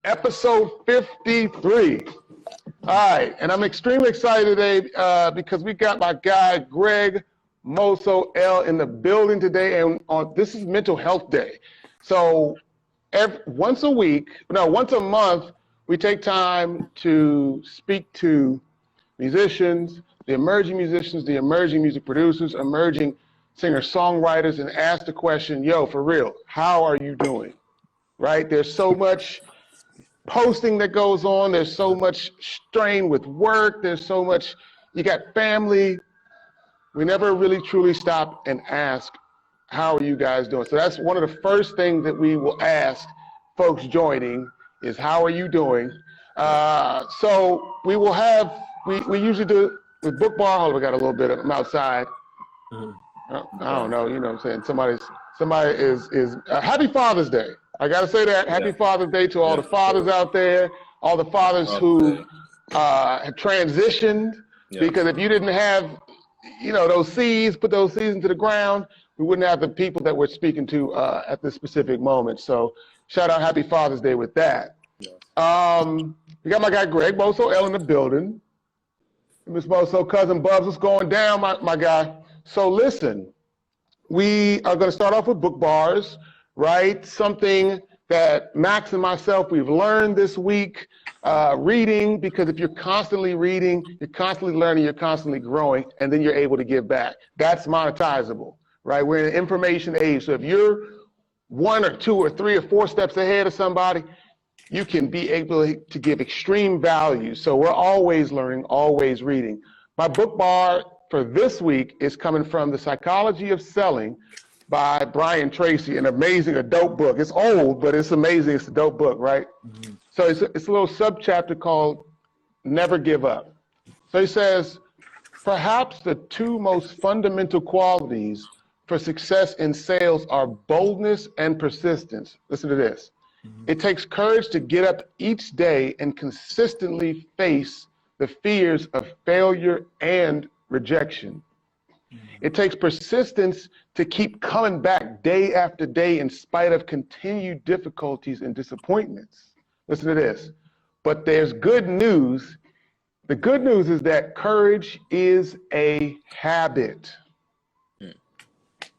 Episode 53. All right, and I'm extremely excited today because we got my guy Greg Moso L in the building today, and this is Mental Health Day. So once a month, we take time to speak to musicians, the emerging music producers, emerging singer-songwriters, and ask the question, yo, for real, how are you doing? Right? There's so much posting that goes on. There's so much strain with work. There's so much, you got family. We never really truly stop and ask, how are you guys doing? So that's one of the first things that we will ask folks joining is, how are you doing? So we will have, we usually do it with Book Bar. Hold on, we got a little bit of them outside. I don't know, you know what I'm saying? Somebody is Happy Father's Day. I gotta say that. Happy Father's Day to all the fathers out there, all the fathers who have transitioned, because if you didn't have, you know, those seeds, put those seeds into the ground, we wouldn't have the people that we're speaking to at this specific moment. So shout out Happy Father's Day with that. We got my guy Greg Moso L in the building. Miss Moso, cousin Bubs, what's going down, my guy? So listen, we are gonna start off with book bars. Right? Something that Max and myself, we've learned this week, reading, because if you're constantly reading, you're constantly learning, you're constantly growing, and then you're able to give back. That's monetizable, right? We're in an information age. So if you're 1 or 2 or 3 or 4 steps ahead of somebody, you can be able to give extreme value. So we're always learning, always reading. My book bar for this week is coming from The Psychology of Selling by Brian Tracy, an amazing, a dope book. It's old, but it's amazing. It's a dope book, right? Mm-hmm. So it's a little subchapter called Never Give Up. So he says, perhaps the 2 most fundamental qualities for success in sales are boldness and persistence. Listen to this. Mm-hmm. It takes courage to get up each day and consistently face the fears of failure and rejection. It takes persistence to keep coming back day after day in spite of continued difficulties and disappointments. Listen to this. But there's good news. The good news is that courage is a habit.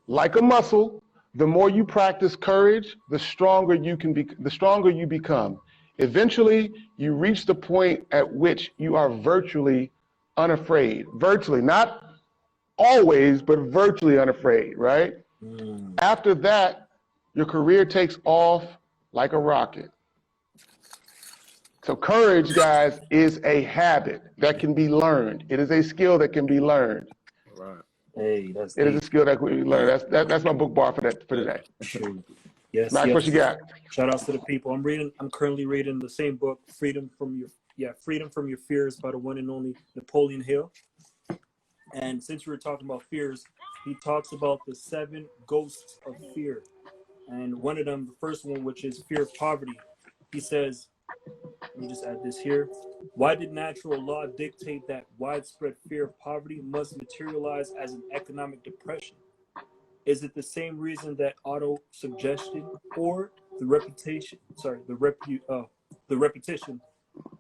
Like a muscle, the more you practice courage, the stronger you become. Eventually, you reach the point at which you are virtually unafraid. Virtually, not always, but virtually unafraid, right? After that, your career takes off like a rocket. So courage, guys, is a habit that can be learned. It is a skill that can be learned. Right. Hey, it is a skill that can be learned. That's my book bar for today. Yes. Max, yes. what you got? Shout outs to the people. I'm currently reading the same book, Freedom from Your Fears by the one and only Napoleon Hill. And since we were talking about fears, he talks about the 7 ghosts of fear. And one of them, the first one, which is fear of poverty. He says, let me just add this here. Why did natural law dictate that widespread fear of poverty must materialize as an economic depression? Is it the same reason that auto-suggestion or the repetition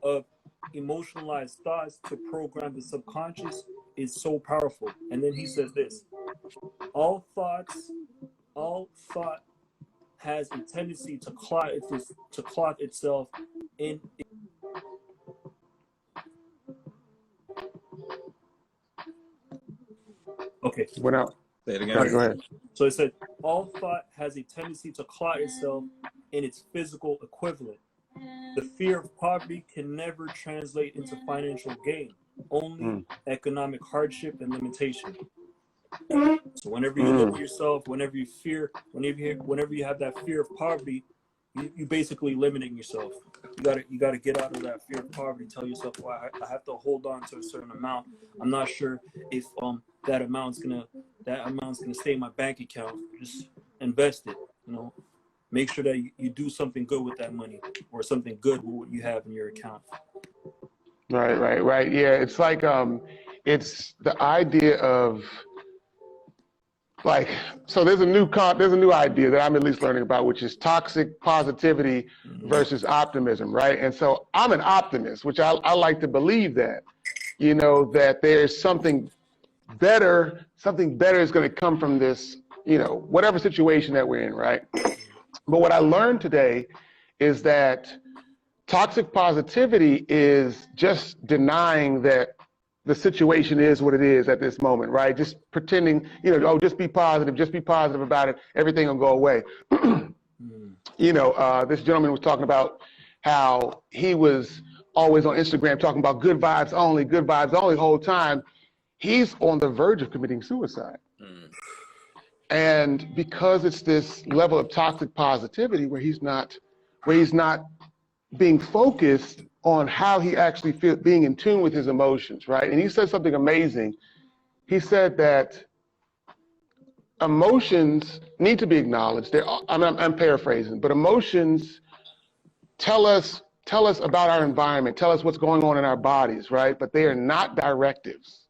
of emotionalized thoughts to program the subconscious is so powerful? And then he says this: all thought has a tendency to clot itself in. Okay. Went out. Say it again. Go ahead. So it said, all thought has a tendency to clot itself in its physical equivalent. The fear of poverty can never translate into financial gain, only economic hardship and limitation. So whenever you limit yourself, whenever you have that fear of poverty, you basically limiting yourself. You gotta get out of that fear of poverty. Tell yourself, well, I have to hold on to a certain amount. I'm not sure if that amount's gonna stay in my bank account. Just invest it. You know, make sure that you do something good with that money, or something good with what you have in your account. Right. Yeah, it's like it's the idea of like, so there's a new idea that I'm at least learning about, which is toxic positivity versus optimism, right? And so I'm an optimist, which I like to believe that, you know, that there's something better is going to come from this, you know, whatever situation that we're in, right? But what I learned today is that toxic positivity is just denying that the situation is what it is at this moment, right? Just pretending, you know, oh, just be positive about it. Everything will go away. You know, this gentleman was talking about how he was always on Instagram talking about good vibes only the whole time. He's on the verge of committing suicide. And because it's this level of toxic positivity where he's not being focused on how he actually feels, being in tune with his emotions, right? And he said something amazing. He said that emotions need to be acknowledged. I'm paraphrasing, but emotions tell us about our environment, tell us what's going on in our bodies, right? But they are not directives.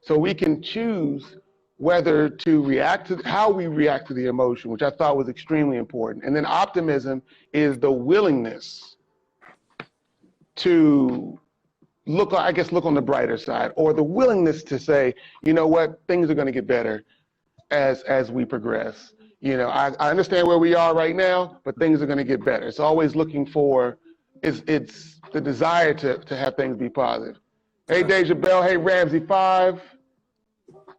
So we can choose whether to react to how we react to the emotion, which I thought was extremely important. And then optimism is the willingness to look on the brighter side, or the willingness to say, you know what, things are going to get better as we progress. You know, I understand where we are right now, but things are going to get better. It's always looking for, it's the desire to have things be positive. Hey, Deja Bell. Hey, Ramsey 5.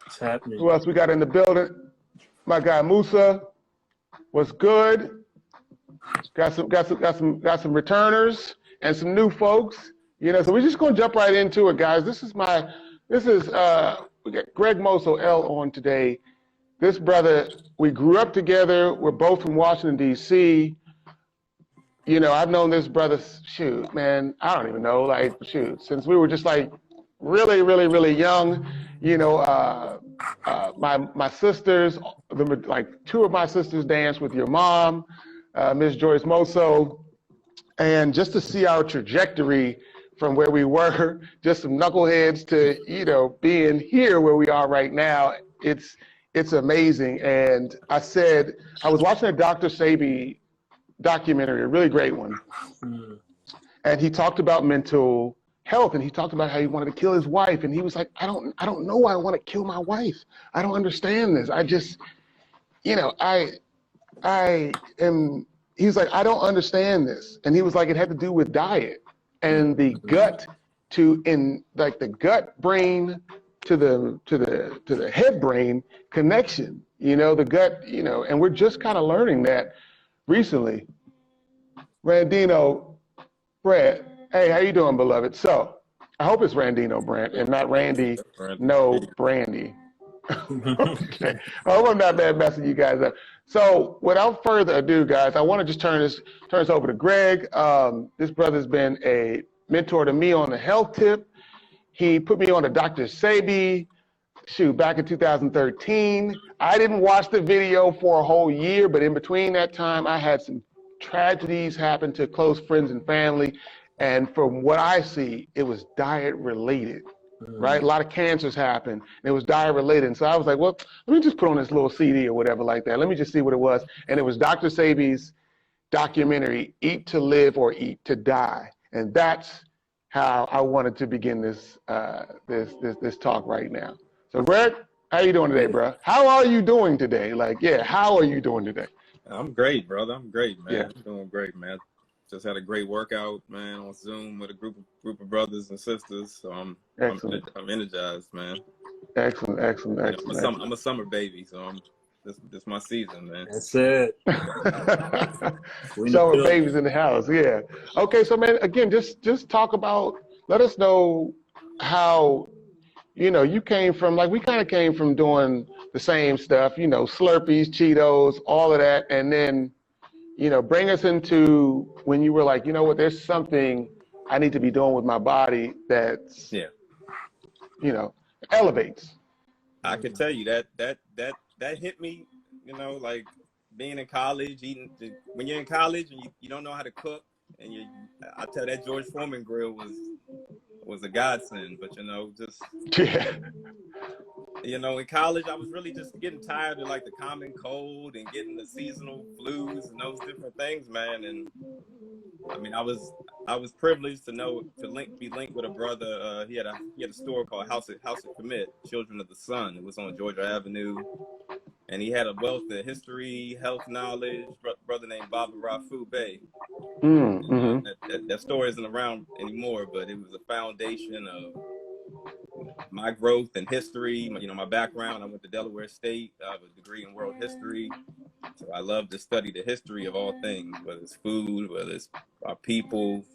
What's happening? Who else we got in the building? My guy Musa. What's good? Got some returners and some new folks. You know, so we're just gonna jump right into it, guys. We got Greg Moso L on today. This brother, we grew up together. We're both from Washington, D.C. You know, I've known this brother, shoot, man, I don't even know, like, shoot, since we were just like really, really, really young. You know, my sisters, like two of my sisters danced with your mom, Miss Joyce Moso, and just to see our trajectory from where we were, just some knuckleheads to, you know, being here where we are right now, it's amazing. And I was watching a Dr. Sebi documentary, a really great one, and he talked about mental health, and he talked about how he wanted to kill his wife, and he was like, I don't know why I want to kill my wife. I don't understand this. I just, you know, he's like, I don't understand this. And he was like, it had to do with diet and the gut the gut brain to the head brain connection, you know, the gut, you know, and we're just kind of learning that recently. Randino, Brad, hey, how you doing, beloved? So I hope it's Randino Brand and not Randy, no Brandy. Okay. I hope I'm not bad messing you guys up. So without further ado, guys, I want to just turn this over to Greg. This brother's been a mentor to me on the health tip. He put me on to Dr. Sebi, back in 2013. I didn't watch the video for a whole year, but in between that time, I had some tragedies happen to close friends and family. And from what I see, it was diet related, right? A lot of cancers happened, and it was diet related. And so I was like, well, let me just put on this little CD or whatever like that. Let me just see what it was. And it was Dr. Sebi's documentary, Eat to Live or Eat to Die. And that's how I wanted to begin this talk right now. So Greg, how you doing today, bro? How are you doing today? Like, yeah, how are you doing today? I'm great, brother. I'm great, man. Yeah. I'm doing great, man. Just had a great workout, man, on Zoom with a group of brothers and sisters. So I'm energized, man. Excellent. I'm a summer baby, so this my season, man. That's it. Summer babies in the house, yeah. Okay, so man, again, just talk about, let us know how, you know, you came from, like, we kind of came from doing the same stuff, you know, Slurpees, Cheetos, all of that, and then, you know, bring us into when you were like, you know what, there's something I need to be doing with my body that's, you know, elevates. I can tell you that hit me, you know, like being in college, when you're in college and you don't know how to cook, and I tell that George Foreman grill was a godsend, but you know, just you know, in college, I was really just getting tired of like the common cold and getting the seasonal flus and those different things, man. And I mean, I was privileged to be linked with a brother. He had a store called House of Commit, Children of the Sun. It was on Georgia Avenue, and he had a wealth of history, health knowledge. Brother named Baba Rafu Bey. That store isn't around anymore, but it was a foundation of my growth and history. You know, my background. I went to Delaware State. I have a degree in world history. So I love to study the history of all things, whether it's food, whether it's our people,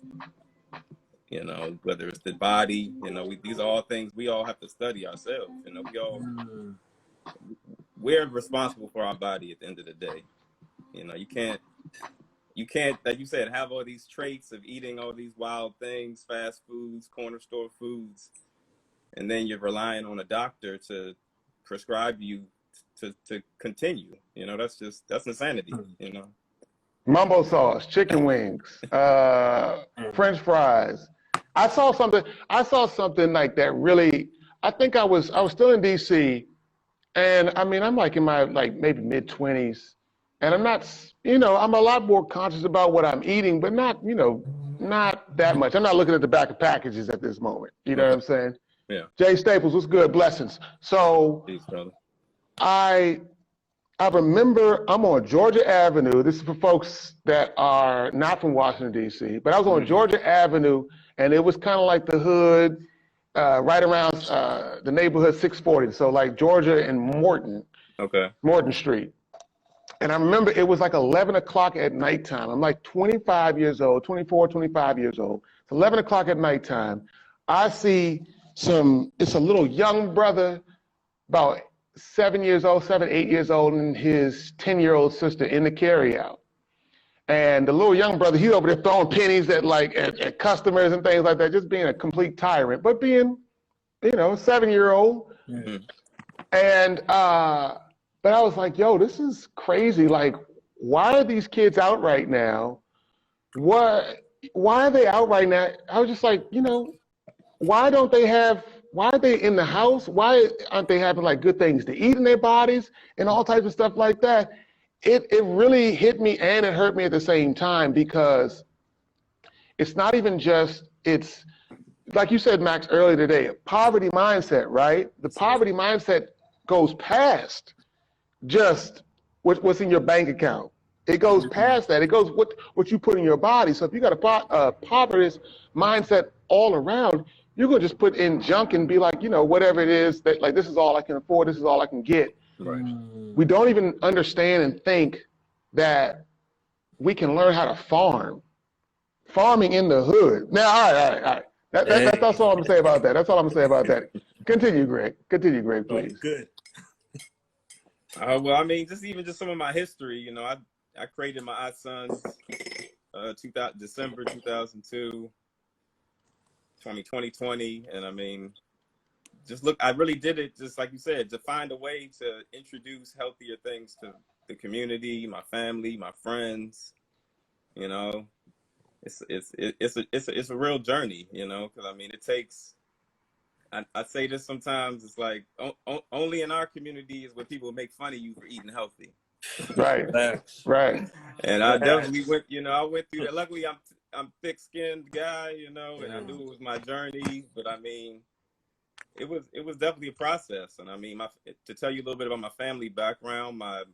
you know, whether it's the body. You know, these are all things we all have to study ourselves. You know, we're responsible for our body at the end of the day. You know, you can't, like you said, have all these traits of eating all these wild things, fast foods, corner store foods, and then you're relying on a doctor to prescribe you to continue. You know, that's insanity, you know. Mumbo sauce, chicken wings, French fries. I saw something like that really. I think I was still in DC, and I mean, I'm like in my maybe mid-20s, and I'm not, you know, I'm a lot more conscious about what I'm eating, but not, you know, not that much. I'm not looking at the back of packages at this moment. You know what I'm saying? Yeah. Jay Staples, what's good? Blessings. So Peace, brother. I remember I'm on Georgia Avenue. This is for folks that are not from Washington, D.C., but I was on Georgia Avenue, and it was kind of like the hood, right around the neighborhood 640. So like Georgia and Morton, Morton Street. And I remember it was like 11 o'clock at nighttime. I'm like 25 years old, 24, 25 years old. It's 11 o'clock at nighttime. I see it's a little young brother, about 7, 8 years old, and his 10-year-old sister in the carryout. And the little young brother, he's over there throwing pennies at customers and things like that, just being a complete tyrant, but being, you know, 7-year-old. And but I was like, yo, this is crazy. Like, why are these kids out right now? Why are they out right now? I was just like, you know, why are they in the house? Why aren't they having like good things to eat in their bodies and all types of stuff like that? It really hit me and it hurt me at the same time, because it's not even just, it's like you said, Max, earlier today, poverty mindset, right? The poverty mindset goes past just what's in your bank account. It goes past that. It goes what you put in your body. So if you got a poverty mindset all around, you're gonna just put in junk and be like, you know, whatever it is that, like, this is all I can afford, this is all I can get. Right. We don't even understand and think that we can learn how to farm. Farming in the hood. Now, all right. That's all I'm gonna say about that. That's all I'm gonna say about that. Continue, Greg. Continue, Greg, please. Good. Well, I mean, just some of my history. You know, I created my iSons, December 2002. 2020, and I mean, I really did it, just like you said, to find a way to introduce healthier things to the community, my family, my friends. You know, it's a real journey, you know, because I mean, it takes. I say this sometimes. It's like only in our community is where people make fun of you for eating healthy. Right. Right. And I definitely went. You know, I went through that. Luckily, I'm thick-skinned guy, you know, and I knew it was my journey, but I mean, it was definitely a process. And I mean, to tell you a little bit about my family background, my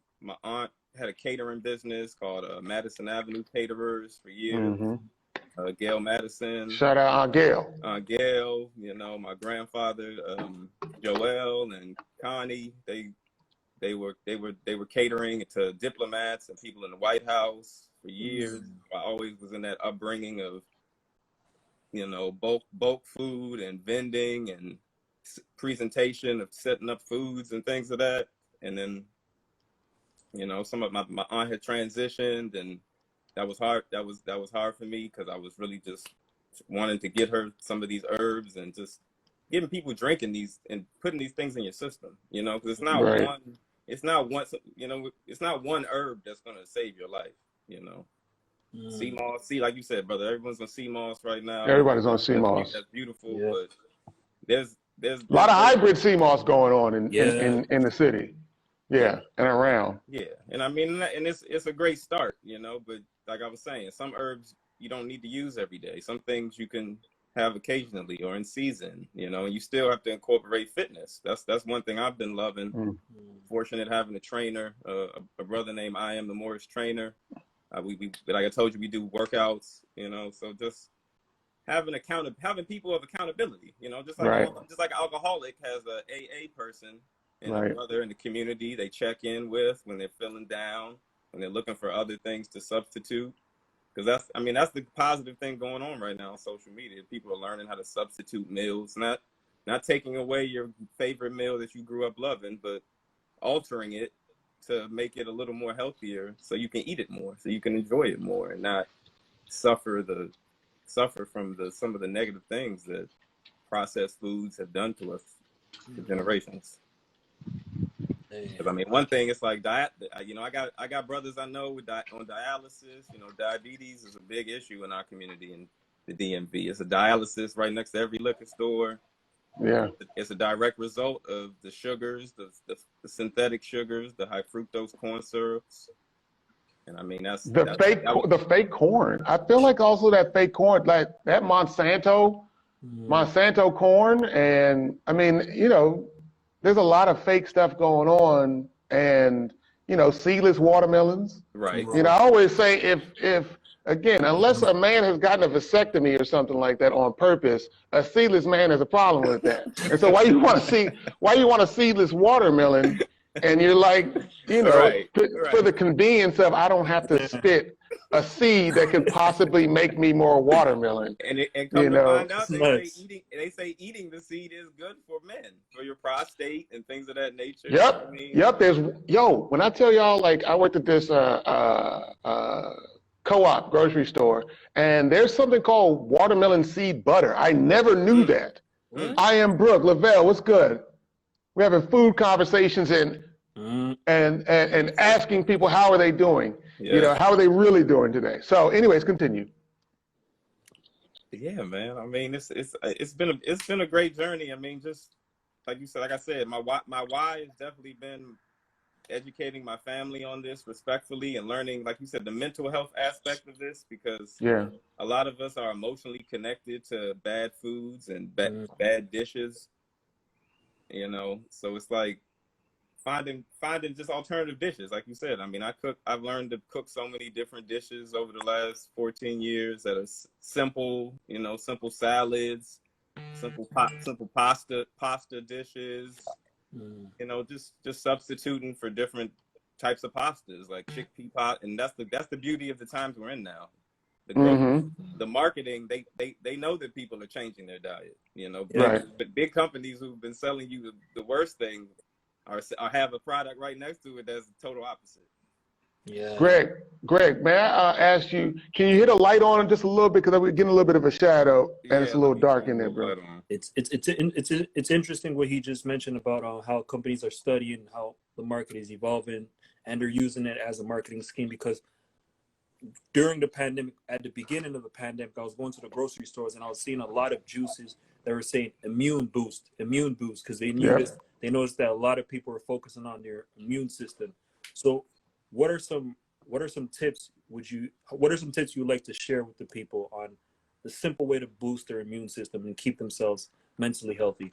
aunt had a catering business called Madison Avenue Caterers for years. Gail Madison. Shout out Aunt Gail. Gail, you know, my grandfather, Joel and Connie, they were catering to diplomats and people in the White House for years. I always was in that upbringing of, you know, bulk food and vending and presentation of setting up foods and things of that. And then, you know, some of my aunt had transitioned, and that was hard. That was hard for me, because I was really just wanting to get her some of these herbs and just getting people drinking these and putting these things in your system, you know, because it's not one herb that's going to save your life, you know. Sea moss, like you said, brother, everyone's on sea moss right now. Everybody's on sea moss. That's beautiful, but there's A lot of great, hybrid sea moss going on Yeah. in the city. Yeah, and around. yeah, and I mean, and it's a great start, you know. But like I was saying, some herbs you don't need to use every day. Some things you can have occasionally or in season, you know. And you still have to incorporate fitness. That's one thing I've been loving. Fortunate having a trainer, a brother named I Am the Morris Trainer. We like I told you, we do workouts, you know. So just having people of accountability, you know, just like an alcoholic has a AA person and a brother in the community they check in with when they're feeling down, when they're looking for other things to substitute. Because that's the positive thing going on right now on social media. People are learning how to substitute meals, not taking away your favorite meal that you grew up loving, but altering it to make it a little more healthier so you can eat it more, so you can enjoy it more and not suffer from some of the negative things that processed foods have done to us for generations. Because I mean, one thing, it's like diet. You know, I got brothers I know on dialysis. You know, diabetes is a big issue in our community in the DMV. It's a dialysis right next to every liquor store. Yeah, it's a direct result of the sugars, the synthetic sugars, the high fructose corn syrups. And I mean, the fake corn. I feel like also that fake corn, like that Monsanto corn, and I mean, you know, there's a lot of fake stuff going on, and you know, seedless watermelons. Right. You know, I always say if again, unless a man has gotten a vasectomy or something like that on purpose, a seedless man has a problem with that. And so why you want a seedless watermelon? And you're like, you know, for the convenience of I don't have to spit a seed that could possibly make me more watermelon. And come to find out, they say eating the seed is good for men, for your prostate and things of that nature. Yep. I mean, Yep. When I tell y'all, like I worked at this co-op grocery store, and there's something called watermelon seed butter. I never knew that. I am Brooke Lavelle. What's good? We're having food conversations and asking people how are they doing. You know, how are they really doing today? So, anyways, continue. Yeah, man. I mean, it's been a great journey. I mean, just like you said, like I said, my why has definitely been educating my family on this respectfully and learning, like you said, the mental health aspect of this, because a lot of us are emotionally connected to bad foods and bad dishes, you know. So it's like finding just alternative dishes, like you said. I mean, I've learned to cook so many different dishes over the last 14 years that are simple, you know, simple salads, simple pasta dishes. You know, just substituting for different types of pastas, like chickpea pot, and that's the beauty of the times we're in now. The marketing, they know that people are changing their diet. You know, big companies who've been selling you the worst thing are have a product right next to it that's the total opposite. Yeah. Greg, may I ask you, can you hit a light on it just a little bit, because we're getting a little bit of a shadow and it's a little dark in there, bro. It's interesting what he just mentioned about how companies are studying how the market is evolving and they're using it as a marketing scheme, because during the pandemic, at the beginning of the pandemic, I was going to the grocery stores and I was seeing a lot of juices that were saying immune boost, because they noticed that a lot of people are focusing on their immune system. So what are some tips you'd like to share with the people on the simple way to boost their immune system and keep themselves mentally healthy?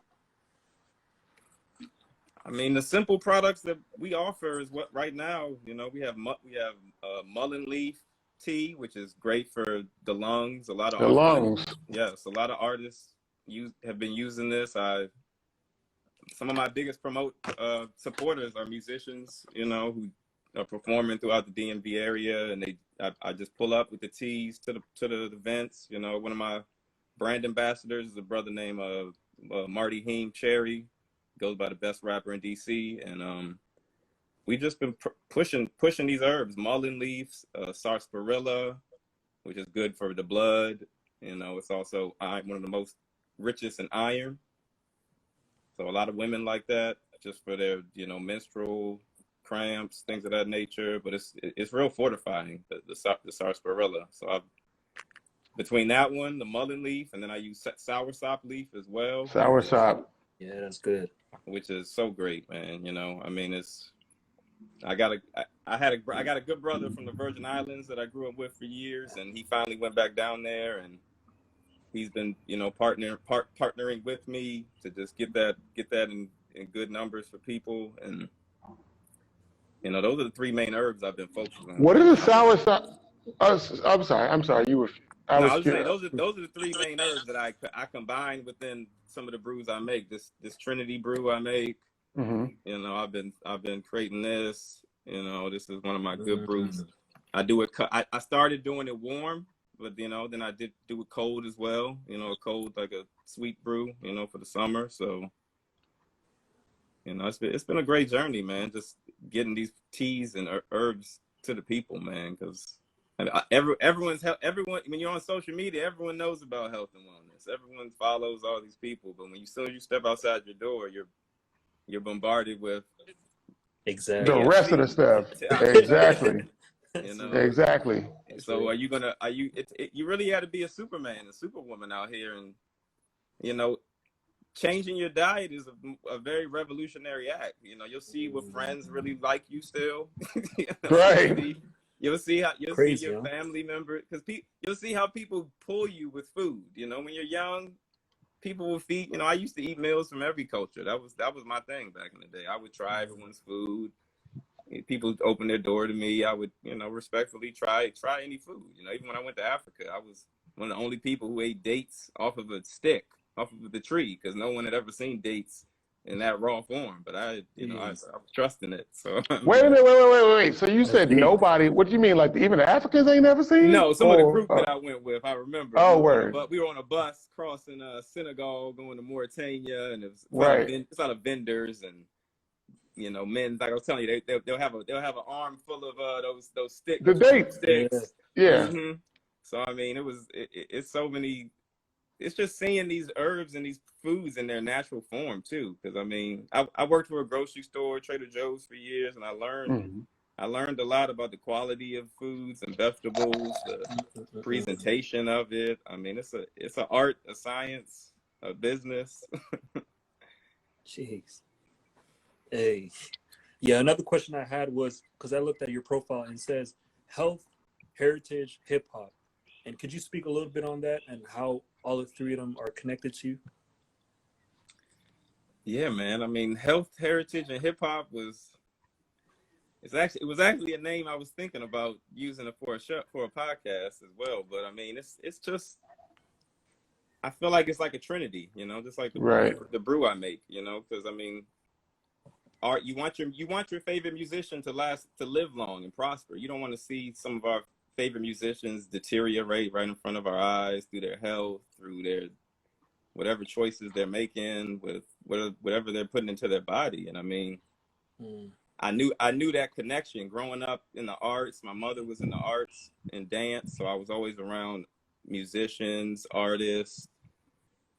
I mean, the simple products that we offer is what right now, you know, we have mullein leaf tea, which is great for the lungs. A lot of artists have been using this. Some of my biggest supporters are musicians, you know, who are performing throughout the DMV area, and I just pull up with the teas to the events. You know, one of my brand ambassadors is a brother named Marty Heem Cherry, goes by the best rapper in DC, and we just been pushing these herbs, mullein leaves, sarsaparilla, which is good for the blood. You know, it's also one of the most richest in iron. So a lot of women like that, just for their, you know, menstrual cramps, things of that nature. But it's real fortifying, the sarsaparilla. So between that one, the mullein leaf, and then I use soursop leaf as well. Soursop. Yeah, that's good. which is so great, man. You know, I mean, I got a good brother from the Virgin Islands that I grew up with for years, and he finally went back down there, and he's been, you know, partnering with me to just get that in good numbers for people. And you know, those are the three main herbs I've been focusing on. What is a sour? I'm sorry. You were. I was saying those are the three main herbs that I combine within some of the brews I make. This Trinity brew I make. Mm-hmm. You know, I've been creating this. You know, this is one of my good brews. I do it. I started doing it warm, but you know, then I did do it cold as well. You know, cold like a sweet brew. You know, for the summer. So, you know, it's been a great journey, man. Just getting these teas and herbs to the people, man. Because everyone when you're on social media, everyone knows about health and wellness. Everyone follows all these people, but when you step outside your door, you're bombarded with exactly the rest of the stuff. Exactly. You know? Exactly. So you really had to be a Superman, a Superwoman out here, and you know, changing your diet is a very revolutionary act. You know, you'll see what friends really like you still. You know, Right. You'll see your huh? family member, because you'll see how people pull you with food. You know, when you're young, people will feed. You know, I used to eat meals from every culture. That was my thing back in the day. I would try everyone's food. People open their door to me. I would, you know, respectfully try any food. You know, even when I went to Africa, I was one of the only people who ate dates off of a stick, off of the tree, because no one had ever seen dates in that raw form. But I was trusting it. So Wait a minute. Wait. So you said nobody? What do you mean? Like even the Africans ain't never seen? No, some of the group that I went with, I remember. Oh, word. But we were on a bus crossing Senegal, going to Mauritania, and it's a lot of vendors and, you know, men. Like I was telling you, they'll have an arm full of those sticks. The dates. Yeah. Mm-hmm. So I mean, it's so many. It's just seeing these herbs and these foods in their natural form too. Because I mean, I worked for a grocery store, Trader Joe's, for years, and I learned a lot about the quality of foods and vegetables, the presentation of it. I mean, it's an art, a science, a business. Jeez. Hey. Yeah, another question I had was, because I looked at your profile and it says health, heritage, hip hop. And could you speak a little bit on that and how all the three of them are connected to you? Yeah, man. I mean, health, heritage, and hip hop was actually a name I was thinking about using it for a podcast as well. But I mean, it's just, I feel like it's like a trinity, you know, just like the brew I make, you know, because I mean, art, you want your favorite musician to live long and prosper. You don't want to see some of our favorite musicians deteriorate right in front of our eyes through their health, through their whatever choices they're making with whatever they're putting into their body. And I mean, I knew that connection growing up in the arts. My mother was in the arts and dance, so I was always around musicians, artists,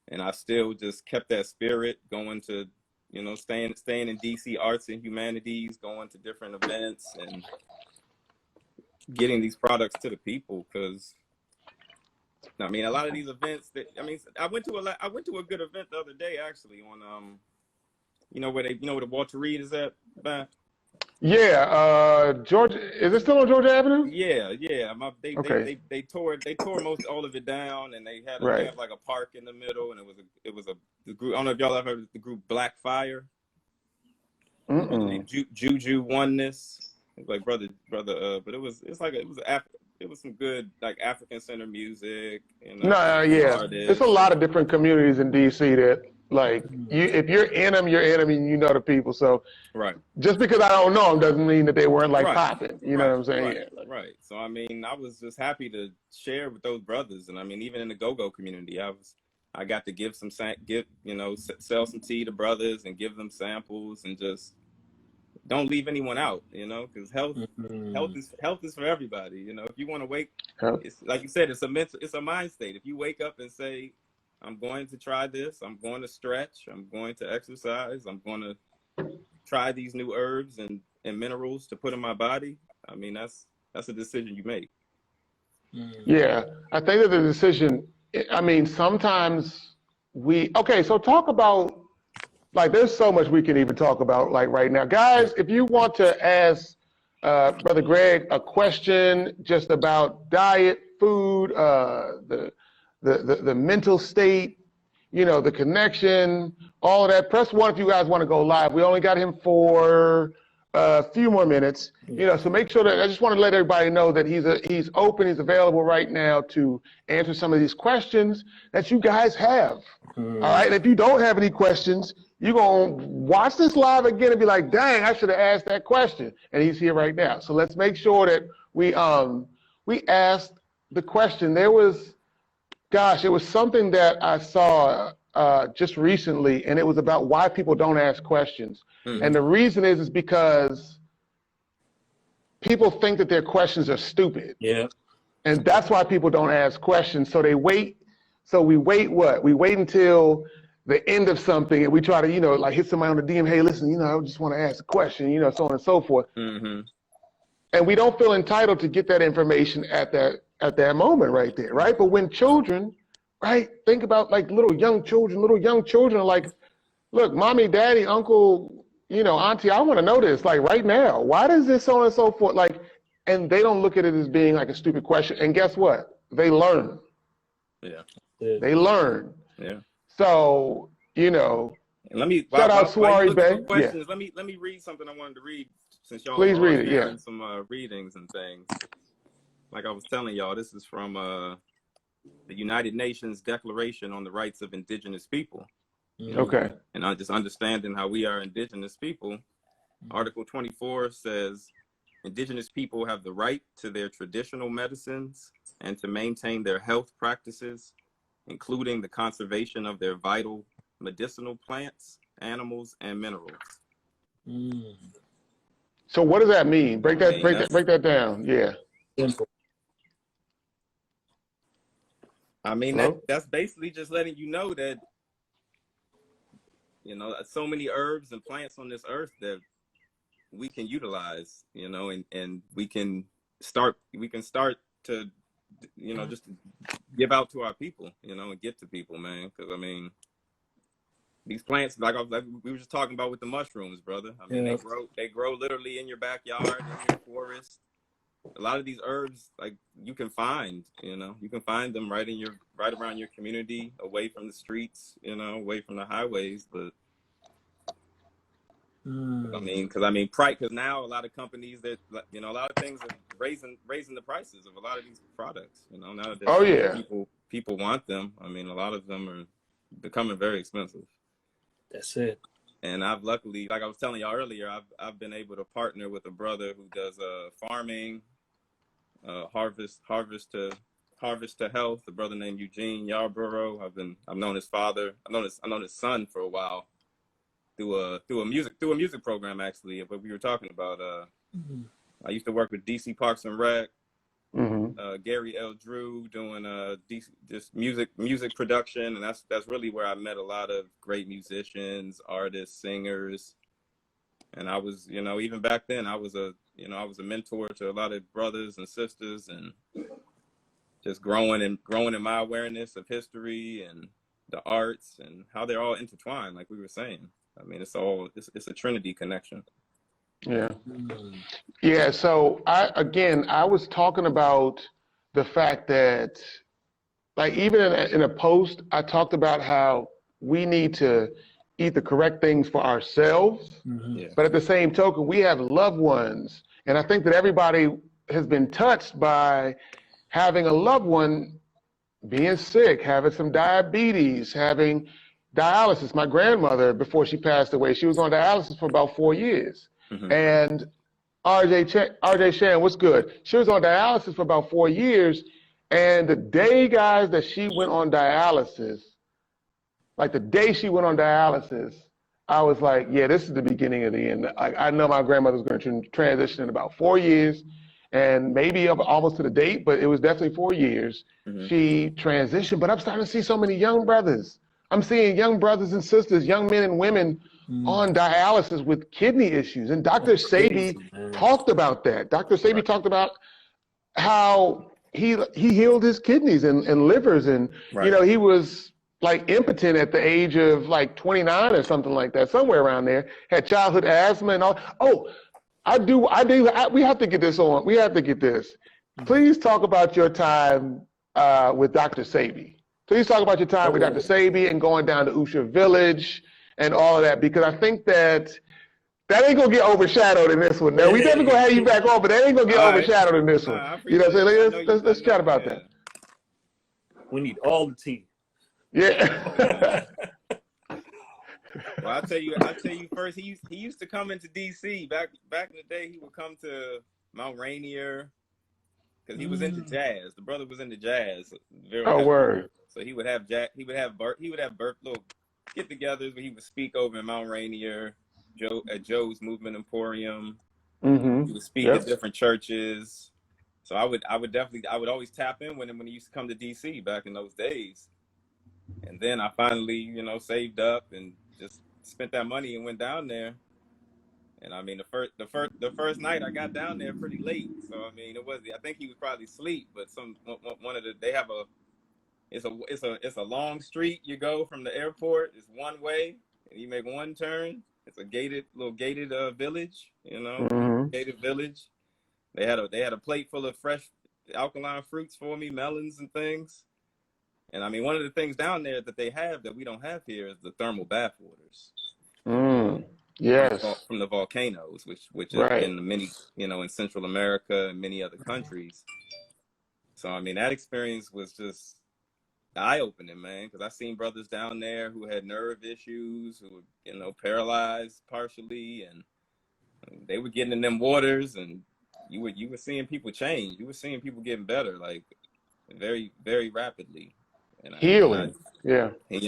and I still just kept that spirit going to, you know, staying in DC Arts and Humanities, going to different events and getting these products to the people. Because I mean, a lot of these events I went to a good event the other day actually on you know where the Walter Reed is at back. Yeah, Georgia. Is it still on Georgia Avenue? Yeah. They tore most all of it down, and they had like a park in the middle, and it was the group. I don't know if y'all ever heard of the group Black Fire. Juju Oneness. It's like brother. But it was some good like African centered music. You know, artists. It's a lot of different communities in DC that like if you're in them, and you know the people. So just because I don't know them doesn't mean that they weren't like popping. You know what I'm saying? Right. So I mean, I was just happy to share with those brothers, and I mean, even in the go-go community, I got to sell some tea to brothers and give them samples and just don't leave anyone out, you know, because health is for everybody. You know, if you want to it's like you said, it's a mind state. If you wake up and say, I'm going to try this, I'm going to stretch, I'm going to exercise, I'm going to try these new herbs and minerals to put in my body, I mean, that's a decision you make. Yeah, I think that the decision, I mean, sometimes so talk about like there's so much we can even talk about like right now. Guys, if you want to ask Brother Greg a question just about diet, food, the mental state, you know, the connection, all of that, press 1 if you guys want to go live. We only got him for a few more minutes, you know, so make sure that, I just want to let everybody know that he's open, he's available right now to answer some of these questions that you guys have. All right, and if you don't have any questions, you're going to watch this live again and be like, dang, I should have asked that question. And he's here right now. So let's make sure that we asked the question. There was, gosh, it was something that I saw just recently, and it was about why people don't ask questions. And the reason is because people think that their questions are stupid. Yeah. And that's why people don't ask questions. So they wait. So we wait what? We wait until the end of something and we try to, you know, like hit somebody on the DM, hey, listen, you know, I just want to ask a question, you know, so on and so forth. And we don't feel entitled to get that information at that moment right there, right? But when children, right, think about like little young children are like, look, mommy, daddy, uncle, you know, auntie, I want to know this, like right now. Why does this so on and so forth? Like, and they don't look at it as being like a stupid question. And guess what? They learn. Yeah. They learn. Yeah. So, you know, and let me shout out Suarez Bay. Yeah. Let me read something I wanted to read since y'all please are read it. sharing Yeah. some readings and things. Like I was telling y'all, this is from the United Nations Declaration on the Rights of Indigenous People. Okay. And I just understanding how we are indigenous people. Article 24 says, indigenous people have the right to their traditional medicines and to maintain their health practices, including the conservation of their vital medicinal plants, animals, and minerals. So what does that mean? Break that down. Yeah. Simple. I mean, that's basically just letting you know that, you know, so many herbs and plants on this earth that we can utilize, you know, and we can start to, you know, just give out to our people, you know, and get to people, man. Because I mean, these plants, like we were just talking about with the mushrooms, brother. I mean, they grow literally in your backyard, in your forest. A lot of these herbs, like you can find them right around your community, away from the streets, you know, away from the highways. But I mean, because now a lot of companies that, you know, a lot of things are raising the prices of a lot of these products. You know, now that people want them. I mean, a lot of them are becoming very expensive. That's it. And I've luckily, like I was telling y'all earlier, I've been able to partner with a brother who does farming, harvest to health. A brother named Eugene Yarborough. I've known his father. I've known his son for a while through a music program actually. But we were talking about. I used to work with DC Parks and Rec. Gary L. Drew doing just music production, and that's really where I met a lot of great musicians, artists, singers. And I was, you know, even back then I was a mentor to a lot of brothers and sisters, and just growing in my awareness of history and the arts and how they're all intertwined, like we were saying. I mean, it's a Trinity connection. Yeah. Yeah. So I was talking about the fact that, like, even in a post, I talked about how we need to eat the correct things for ourselves. But at the same token, we have loved ones. And I think that everybody has been touched by having a loved one being sick, having some diabetes, having dialysis. My grandmother, before she passed away, she was on dialysis for about 4 years. And RJ Shan, what's good? She was on dialysis for about 4 years. And the day, guys, that she went on dialysis, like the day she went on dialysis, I was like, yeah, this is the beginning of the end. I know my grandmother's going to transition in about 4 years, and maybe almost to the date, but it was definitely 4 years. She transitioned, but I'm starting to see so many young brothers. I'm seeing young brothers and sisters, young men and women on dialysis with kidney issues. And Dr. Sebi talked about that. Dr. Sebi talked about how he healed his kidneys and livers. And, you know, he was like impotent at the age of like 29 or something like that, somewhere around there. Had childhood asthma and all. Oh, we have to get this on. We have to get this. Please talk about your time with Dr. Sabi. Please talk about your time with Dr. Sabi and going down to Usha Village and all of that, because I think that ain't gonna get overshadowed in this one. Now we definitely gonna have you back on, but that ain't gonna get overshadowed in this one. You know what I'm saying? Let's chat about that. We need all the tea. Yeah. Well, I'll tell you first. He used to come into DC back in the day. He would come to Mount Rainier because he was into jazz. The brother was into jazz. Word. So he would have little get-togethers where he would speak over in Mount Rainier, at Joe's Movement Emporium. Mm-hmm. He would speak at different churches. So I would always tap in when he used to come to DC back in those days. And then I finally, saved up and just spent that money and went down there. And I mean, the first night I got down there pretty late. So I mean, I think he was probably asleep, but it's a long street. You go from the airport, it's one way, and you make one turn. It's a gated village, gated village. They had a plate full of fresh alkaline fruits for me, melons and things. And I mean, one of the things down there that they have that we don't have here is the thermal bath waters. Yes. From the volcanoes, which is right. in the many, in Central America and many other countries. So I mean, that experience was just eye-opening, man, because I seen brothers down there who had nerve issues, who were, paralyzed partially, and they were getting in them waters, and you were seeing people change. You were seeing people getting better, like very, very rapidly. And healing, yeah. And,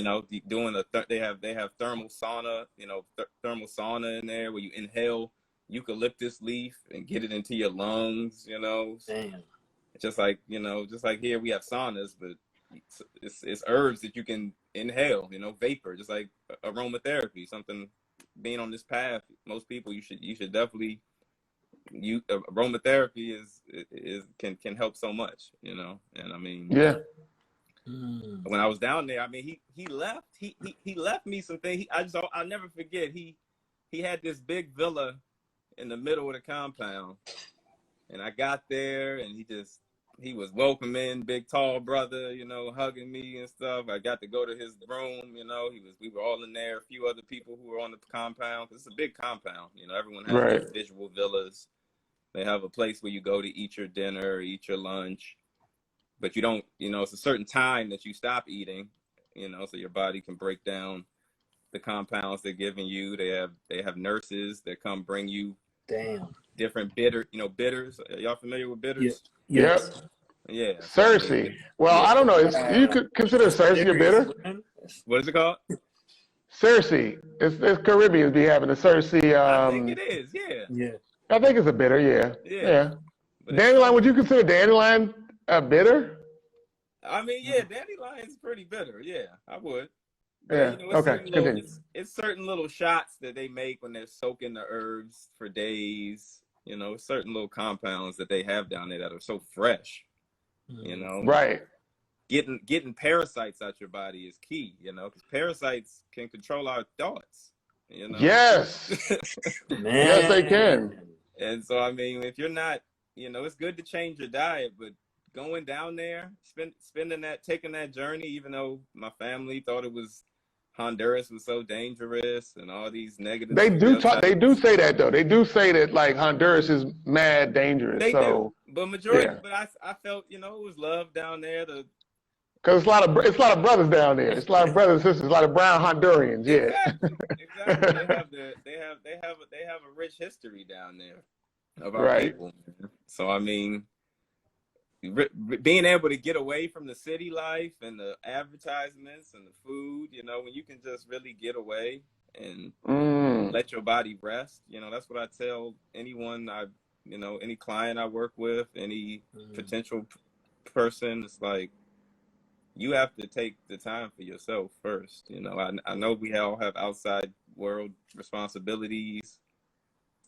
doing they have thermal sauna, thermal sauna in there where you inhale eucalyptus leaf and get it into your lungs, Damn. Just like here we have saunas, but it's herbs that you can inhale, vapor, just like aromatherapy, something. Being on this path, most people you should definitely aromatherapy can help so much, and I mean, yeah. When I was down there, I mean, he left me some things. I'll never forget. He had this big villa in the middle of the compound, and I got there, and he was welcoming, big tall brother, hugging me and stuff. I got to go to his room, we were all in there, a few other people who were on the compound, 'cause it's a big compound, everyone has right. individual villas. They have a place where you go to eat your dinner, eat your lunch, but you don't, it's a certain time that you stop eating, so your body can break down the compounds they're giving you. They have nurses that come bring you different bitters. Are y'all familiar with bitters? Yeah. Yes. Yeah. Cersei. Well, I don't know. You could consider Cersei a bitter. What is it called? Cersei. It's Caribbeans be having a Cersei. I think it is. Yeah. Yeah. I think it's a bitter. Yeah. Yeah. Dandelion. Would you consider dandelion a bitter? I mean, yeah, dandelion's pretty bitter. Yeah, I would. But, yeah. Okay. It's certain little shots that they make when they're soaking the herbs for days. Certain little compounds that they have down there that are so fresh. Right. Getting parasites out your body is key. Because parasites can control our thoughts. Yes. Yes, they can. And so, I mean, if you're not, it's good to change your diet, but going down there, taking that journey, even though my family thought Honduras was so dangerous and all these negative. They do say that though. They do say that like Honduras is mad dangerous. They do, but but I felt it was love down there. Because it's a lot of brothers down there. It's a lot of brothers and sisters. A lot of brown Hondurans. Yeah. Exactly. They have a rich history down there of our people. So I mean, being able to get away from the city life and the advertisements and the food, when you can just really get away and let your body rest, that's what I tell anyone any client I work with, any potential person. It's like, you have to take the time for yourself first. I know we all have outside world responsibilities,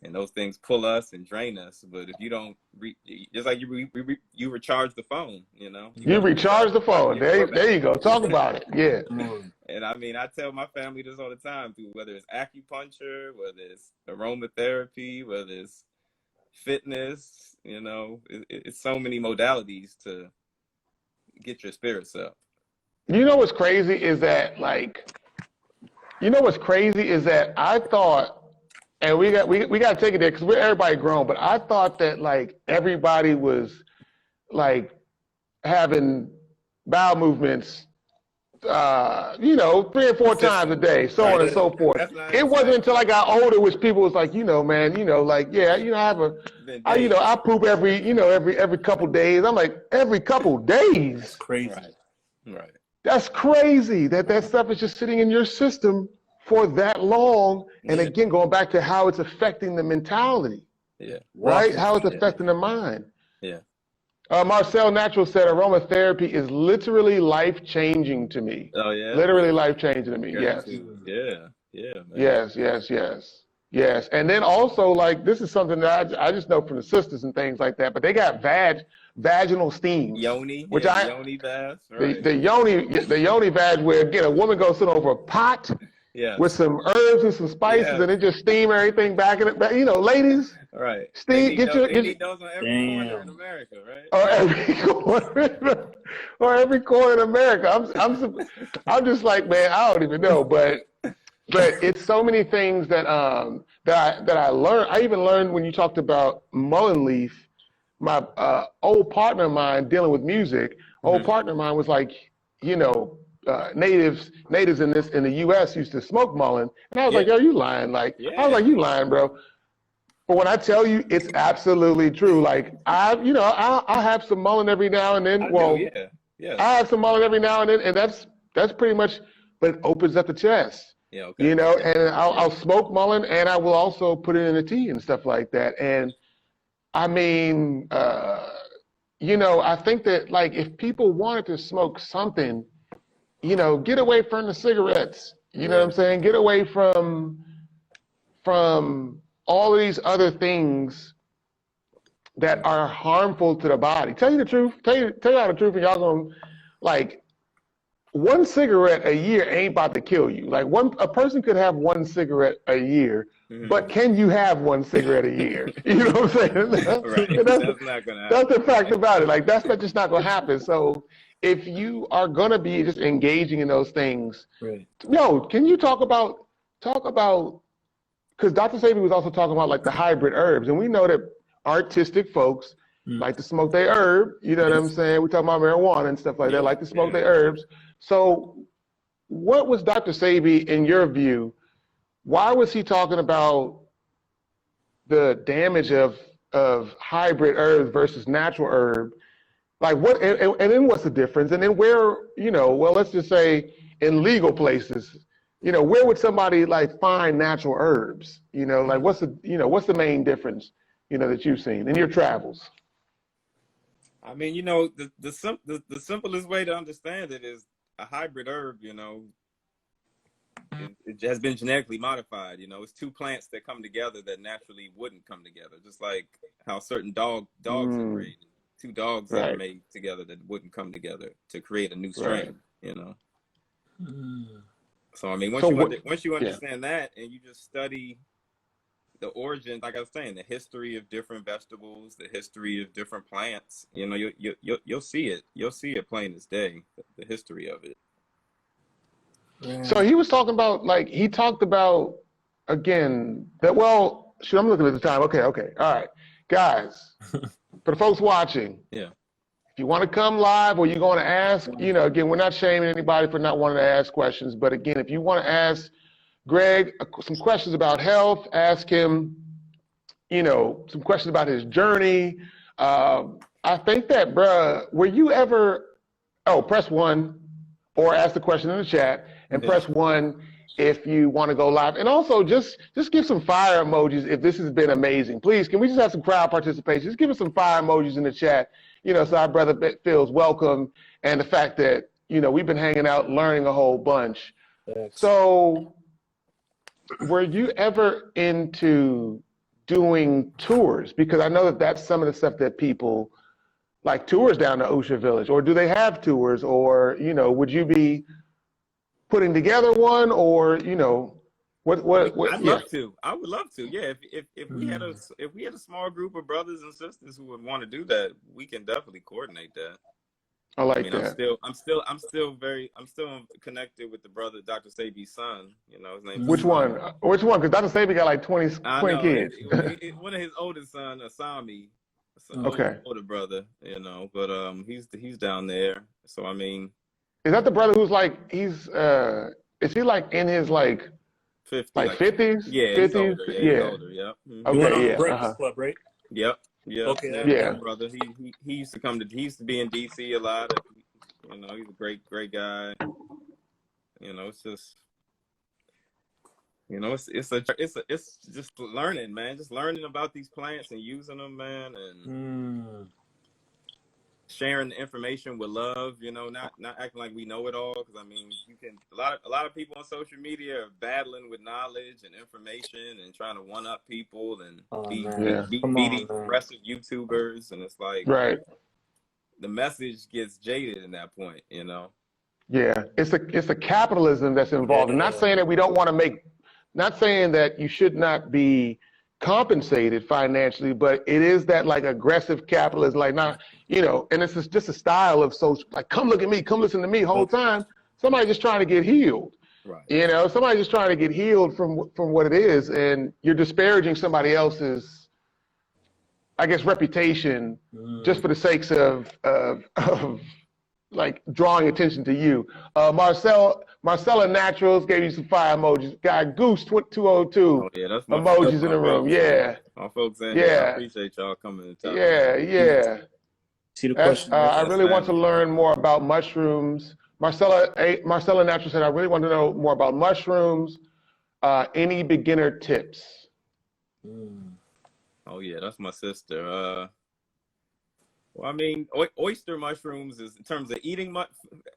and those things pull us and drain us. But if you don't, just like you recharge the phone, you know. You recharge the phone. There you go. Talk about it. Yeah. And I mean, I tell my family this all the time, too, whether it's acupuncture, whether it's aromatherapy, whether it's fitness, you know, it's so many modalities to get your spirits up. You know what's crazy is that, like, I thought, and we got to take it there because we're everybody grown, but I thought that, like, everybody was, like, having bowel movements, you know, 3 or 4 times a day, so on and so forth. It wasn't until I got older, which people was like, you know, man, you know, like, yeah, you know, I poop every couple days. I'm like, every couple days? That's crazy. Right. That's crazy that stuff is just sitting in your system for that long. And again, going back to how it's affecting the mentality. Yeah. Right? How it's affecting the mind. Yeah. Marcel Natural said aromatherapy is literally life-changing to me. Oh, yeah? Literally life-changing to me, yes. Yeah, man. Yes. And then also, like, this is something that I just know from the sisters and things like that, but they got vaginal steams. Yoni, which yoni baths, right. The yoni vag, where, again, a woman goes sit over a pot with some herbs and some spices, and it just steam everything back in it. You know, ladies, right? Steam, get those on every corner in America, right? Or every corner in America. I'm just like, man, I don't even know, but it's so many things that I learned. I even learned when you talked about mullein leaf. My old partner of mine dealing with music, partner of mine was like, you know, natives in the U.S. used to smoke mullein, and I was like, yo, you lying? Like, I was like, you lying, bro. But when I tell you, it's absolutely true. Like, I'll have some mullein every now and then. I have some mullein every now and then, and that's pretty much, but it opens up the chest. Yeah, okay. You know, and I'll smoke mullein, and I will also put it in a tea and stuff like that. And I mean, you know, I think that, like, if people wanted to smoke something, you know, get away from the cigarettes. You know what I'm saying? Get away from all of these other things that are harmful to the body. Tell you the truth. Tell you all the truth, and y'all gonna, like, one cigarette a year ain't about to kill you. Like, a person could have one cigarette a year, but can you have one cigarette a year? You know what I'm saying? Right. That's not gonna happen. That's the fact about it. Like, that's just not gonna happen. So if you are gonna be just engaging in those things, can you talk about, because Dr. Sabi was also talking about, like, the hybrid herbs, and we know that artistic folks like to smoke their herb, you know what I'm saying? We're talking about marijuana and stuff like that, like to smoke their herbs. So what was Dr. Sabi, in your view, why was he talking about the damage of hybrid herbs versus natural herb? Like, what, and then what's the difference? And then where, you know, well, let's just say in legal places, you know, where would somebody, like, find natural herbs? You know, like, what's the main difference, you know, that you've seen in your travels? I mean, you know, the simplest way to understand it is a hybrid herb, you know, it has been genetically modified. You know, it's two plants that come together that naturally wouldn't come together, just like how certain dogs are raised. Two dogs that are made together that wouldn't come together to create a new strain, you know. So I mean, once you understand that, and you just study the origin, like I was saying, the history of different vegetables, the history of different plants, you know, you'll see it. You'll see it plain as day, the history of it. So he was talking about, like, he talked about, again, that, well, shoot, I'm looking at the time. Okay. All right. Guys, for the folks watching, if you want to come live or you're going to ask, you know, again, we're not shaming anybody for not wanting to ask questions, but again, if you want to ask Greg some questions about health, ask him, you know, some questions about his journey. I think that, bruh, were you ever, press 1 or ask the question in the chat, and press 1 if you want to go live. And also just give some fire emojis if this has been amazing. Please, can we just have some crowd participation? Just give us some fire emojis in the chat, you know, so our brother feels welcome, and the fact that, you know, we've been hanging out, learning a whole bunch. Thanks. So were you ever into doing tours? Because I know that that's some of the stuff that people like, tours down to Usha Village, or do they have tours, or, you know, would you be putting together one, or, you know, what I'd love to. I would love to. Yeah, if we had a small group of brothers and sisters who would want to do that, we can definitely coordinate that. I like that. I'm still connected with the brother, Dr. Sabi's son. You know, his name. Which one? Which one? Because Dr. Sabi got like 20 kids. One of his oldest son, Asami. Okay. Older brother, you know, but he's down there. So I mean, is that the brother who's like is he like in his like 50, like 50s? Yeah, 50s? he's older. Yeah, yeah. He's older. Yep. Mm-hmm. Okay. Yeah. Breakfast Club, right? Yep. Yeah. Okay. Yeah. Brother, he used to he used to be in DC a lot. You know, he's a great guy. You know, it's just. You know, it's just learning, man. Just learning about these plants and using them, man, and sharing the information with love. You know, not acting like we know it all. Because I mean, you can a lot of people on social media are battling with knowledge and information and trying to one up people and beating aggressive YouTubers, and it's like the message gets jaded in that point. You know. Yeah, it's a capitalism that's involved. I'm not saying that we don't want to make. Not saying that you should not be compensated financially, but it is that like aggressive capitalism, like not, you know, and it's just a style of social, like, come look at me, come listen to me, whole time. Somebody just trying to get healed, right? You know, somebody just trying to get healed from what it is, and you're disparaging somebody else's, I guess, reputation just for the sakes of like drawing attention to you. Marcella Naturals gave you some fire emojis. Got Goose 202 that's emojis in the room. Yeah. Our folks in here. I appreciate y'all coming to talk. Yeah. See the question. I really want to learn more about mushrooms. Marcella Naturals said, I really want to know more about mushrooms. Any beginner tips? Oh yeah, that's my sister. Well, I mean, oyster mushrooms is in terms of eating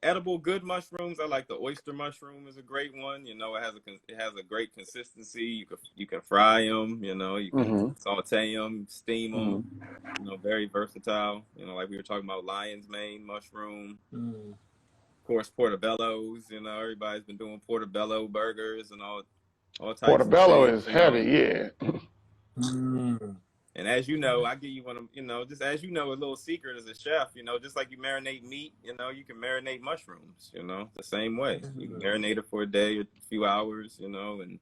edible good mushrooms. I like the oyster mushroom is a great one. You know, it has a great consistency. You can fry them. You know, you can saute them, steam them. You know, very versatile. You know, like we were talking about lion's mane mushroom. Of course, portobellos. You know, everybody's been doing portobello burgers and all types. Portobello of things, is heavy, And as you know, I give you one of, you know, just as you know, a little secret as a chef, you know, just like you marinate meat, you know, you can marinate mushrooms, you know, the same way. You can marinate it for a day or a few hours, you know, and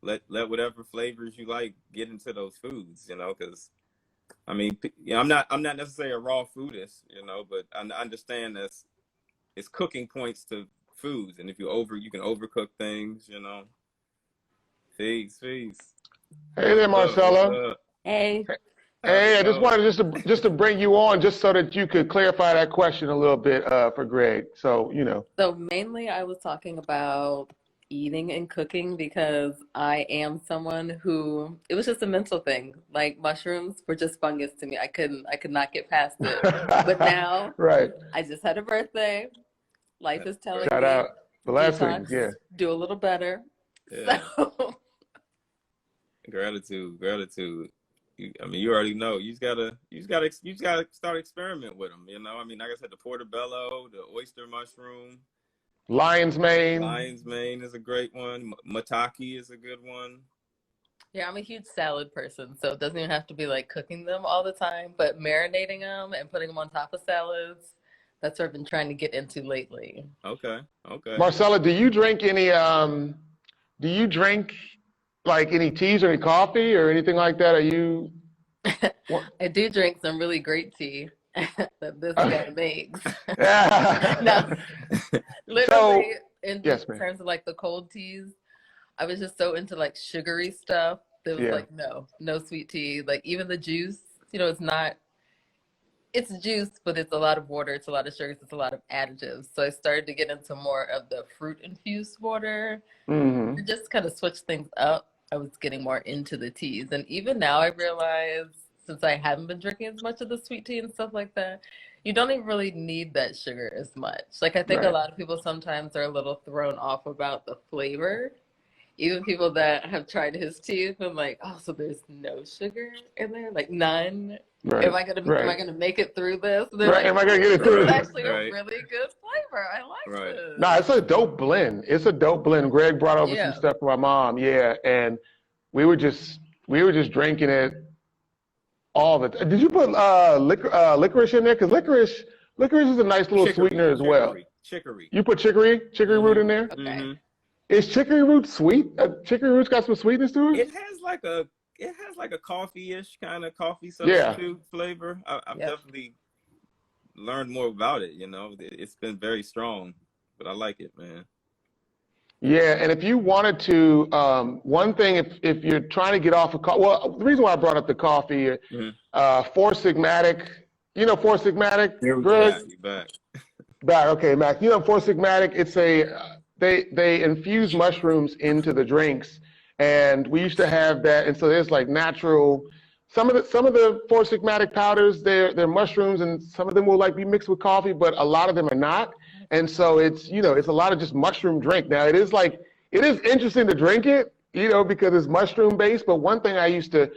let whatever flavors you like get into those foods, you know, because, I mean, I'm not necessarily a raw foodist, you know, but I understand that it's cooking points to foods. And if you can overcook things, you know. Peace. Hey there, Marcella. Hey, I just wanted just to bring you on just so that you could clarify that question a little bit for Greg. So, you know. So mainly I was talking about eating and cooking because I am someone who, it was just a mental thing. Like mushrooms were just fungus to me. I could not get past it. But now, I just had a birthday. Life is telling Shout me. out. Blessings, do a little better. Yeah. So. Gratitude. I mean, you already know. You just gotta start experiment with them. You know, I mean, like I said, the portobello, the oyster mushroom, lion's mane. Lion's mane is a great one. Maitake is a good one. Yeah, I'm a huge salad person, so it doesn't even have to be like cooking them all the time, but marinating them and putting them on top of salads. That's what I've been trying to get into lately. Okay. Marcella, do you drink any? Like any teas or any coffee or anything like that? Are you? I do drink some really great tea that this guy makes. No. Literally, in terms of like the cold teas, I was just so into like sugary stuff. That was like, no sweet tea. Like even the juice, you know, it's juice, but it's a lot of water. It's a lot of sugars. It's a lot of additives. So I started to get into more of the fruit infused water. To just kind of switch things up. I was getting more into the teas. And even now I realize, since I haven't been drinking as much of the sweet tea and stuff like that, you don't even really need that sugar as much. Like I think a lot of people sometimes are a little thrown off about the flavor. Even people that have tried his tea have been like, oh, so there's no sugar in there? Like none? Right. Am I gonna make it through this? And they're Right. like, Am I gonna get it through this is this? actually a really good flavor. I like this. No, it's a dope blend. It's a dope blend. Greg brought over some stuff for my mom. Yeah. And we were just drinking it all the time. Did you put licorice in there? Because licorice is a nice little sweetener as well. Chicory. You put chicory root in there? Okay. Mm-hmm. Is chicory root sweet? Chicory root's got some sweetness to it? It has like a coffee-ish kind of coffee substitute flavor. I've definitely learned more about it, you know. It's been very strong, but I like it, man. Yeah, and if you wanted to, one thing, if you're trying to get off of coffee, well, the reason why I brought up the coffee, Four Sigmatic, you know Four Sigmatic, Greg? Back, okay, Mac. You know Four Sigmatic, it's they infuse mushrooms into the drinks, and we used to have that, and so there's like natural, some of the Four Sigmatic powders, they're mushrooms, and some of them will like be mixed with coffee, but a lot of them are not. And so it's, you know, it's a lot of just mushroom drink. Now it is interesting to drink it, you know, because it's mushroom based. But one thing I used to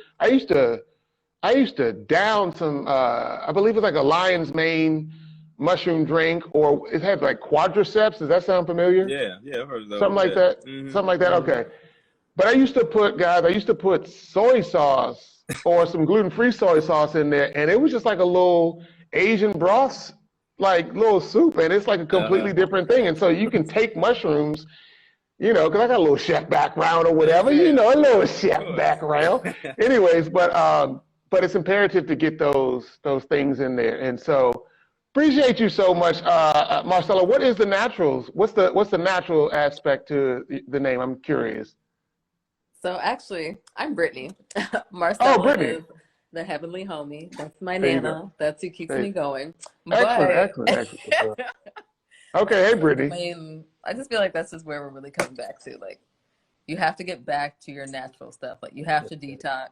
down some, I believe it's like a lion's mane mushroom drink, or it had like quadriceps. Does that sound familiar? Yeah, I've heard of those. Something like that. Mm-hmm. Something like that. Okay. But I used to put soy sauce or some gluten-free soy sauce in there, and it was just like a little Asian broth, like little soup, and it's like a completely different thing. And so you can take mushrooms, you know, because I got a little chef background or whatever, you know, a little chef background. Anyways, but it's imperative to get those things in there. And so appreciate you so much, Marcella. What is the naturals? What's the natural aspect to the name? I'm curious. So actually, I'm Brittany. Marcella is the heavenly homie. That's my Nana. That's who keeps me going. Excellent. Okay, hey, Brittany. I just feel like that's just where we're really coming back to. Like, you have to get back to your natural stuff. Like, you have to detox.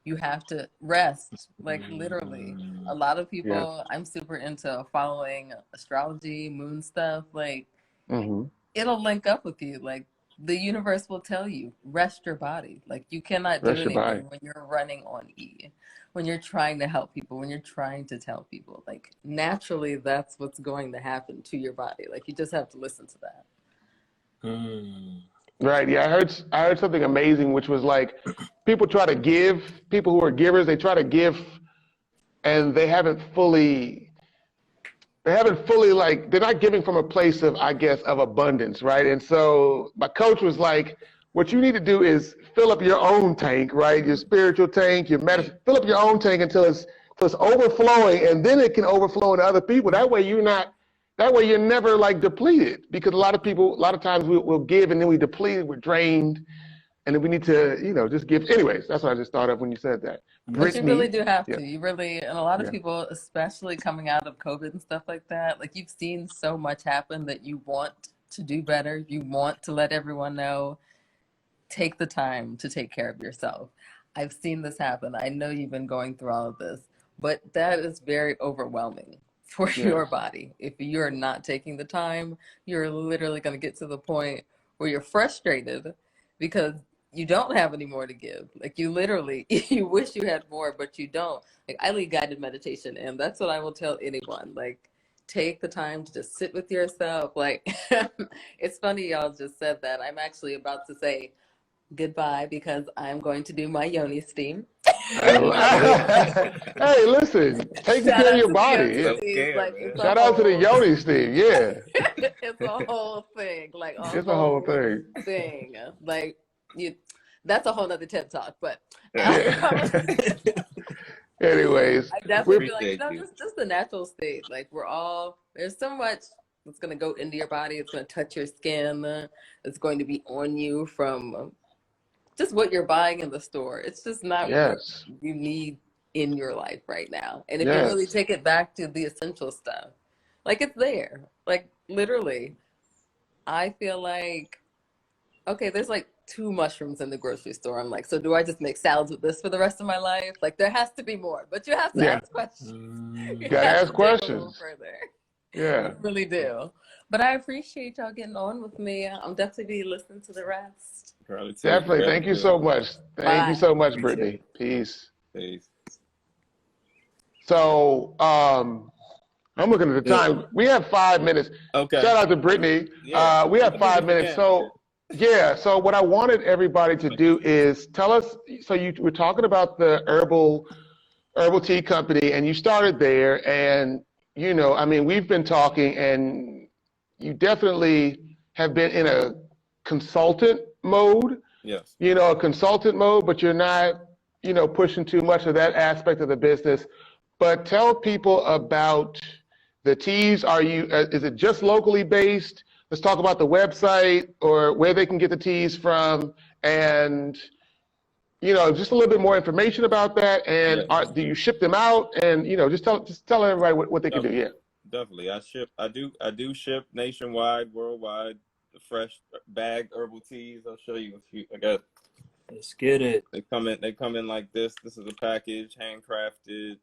You have to rest. Like, literally. A lot of people, I'm super into following astrology, moon stuff. Like, it'll link up with you. Like, the universe will tell you, rest your body. Like, you cannot do anything when you're running on E, when you're trying to help people, when you're trying to tell people. Like, naturally, that's what's going to happen to your body. Like, you just have to listen to that. Right. Yeah, I heard something amazing, which was like, people try to give, people who are givers, they try to give, and they haven't fully like, they're not giving from a place of, I guess, of abundance, right? And so my coach was like, what you need to do is fill up your own tank, right? Your spiritual tank, your medicine, fill up your own tank until it's overflowing, and then it can overflow into other people. That way you're never like depleted, because a lot of times we'll give and then we deplete, we're drained, and then we need to, you know, just give. Anyways, that's what I just thought of when you said that. But you really do have to. You really, and a lot of people, especially coming out of COVID and stuff like that, like, you've seen so much happen that you want to do better. You want to let everyone know, take the time to take care of yourself. I've seen this happen. I know you've been going through all of this, but that is very overwhelming for your body. If you're not taking the time, you're literally going to get to the point where you're frustrated because you don't have any more to give. Like, you literally, you wish you had more, but you don't. Like, I lead guided meditation, and that's what I will tell anyone. Like, take the time to just sit with yourself. Like, it's funny y'all just said that. I'm actually about to say goodbye because I'm going to do my yoni steam. Hey, listen, take care of your body. Shout out to the yoni steam. Yeah. It's a whole thing. Like, it's a whole thing. Like, that's a whole nother TED talk, but anyways, I definitely feel like, you know, just the natural state. Like, there's so much that's going to go into your body. It's going to touch your skin. It's going to be on you from just what you're buying in the store. It's just not what you need in your life right now. And if you really take it back to the essential stuff, like, it's there. Like, literally, I feel like, okay, there's like 2 mushrooms in the grocery store. I'm like, so do I just make salads with this for the rest of my life? Like, there has to be more, but you have to ask questions. You gotta ask questions. Yeah. You really do. But I appreciate y'all getting on with me. I'm definitely be listening to the rest. Definitely. Thank you so much. Thank you so much, Brittany. Peace. Peace. So, I'm looking at the time. We have 5 minutes. Okay. Shout out to Brittany. Yeah. We have 5 minutes. So, so what I wanted everybody to do is tell us, so you were talking about the herbal tea company, and you started there, and, you know, I mean, we've been talking, and you definitely have been in a consultant mode. Yes. You know, a consultant mode, but you're not, you know, pushing too much of that aspect of the business. But tell people about the teas. Is it just locally based? Let's talk about the website or where they can get the teas from, and, you know, just a little bit more information about that. And do you ship them out? And, you know, just tell everybody what they can do. Yeah. Definitely. I do ship nationwide, worldwide, the fresh bag herbal teas. I'll show you a few. Let's get it. They come in like this. This is a package, handcrafted,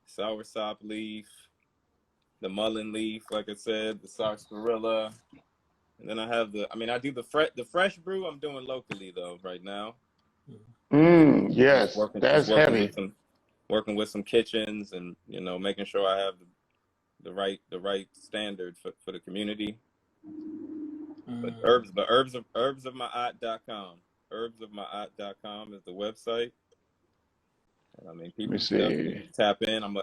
soursop leaf, the mullein leaf, like I said, the sarsaparilla. And then I do the fresh brew. I'm doing locally though right now. Yes, that's heavy. Working with some kitchens, and, you know, making sure I have the right standard for the community. But herbsofmyart.com. Herbsofmyart.com is the website. And I mean, people definitely tap in. I'm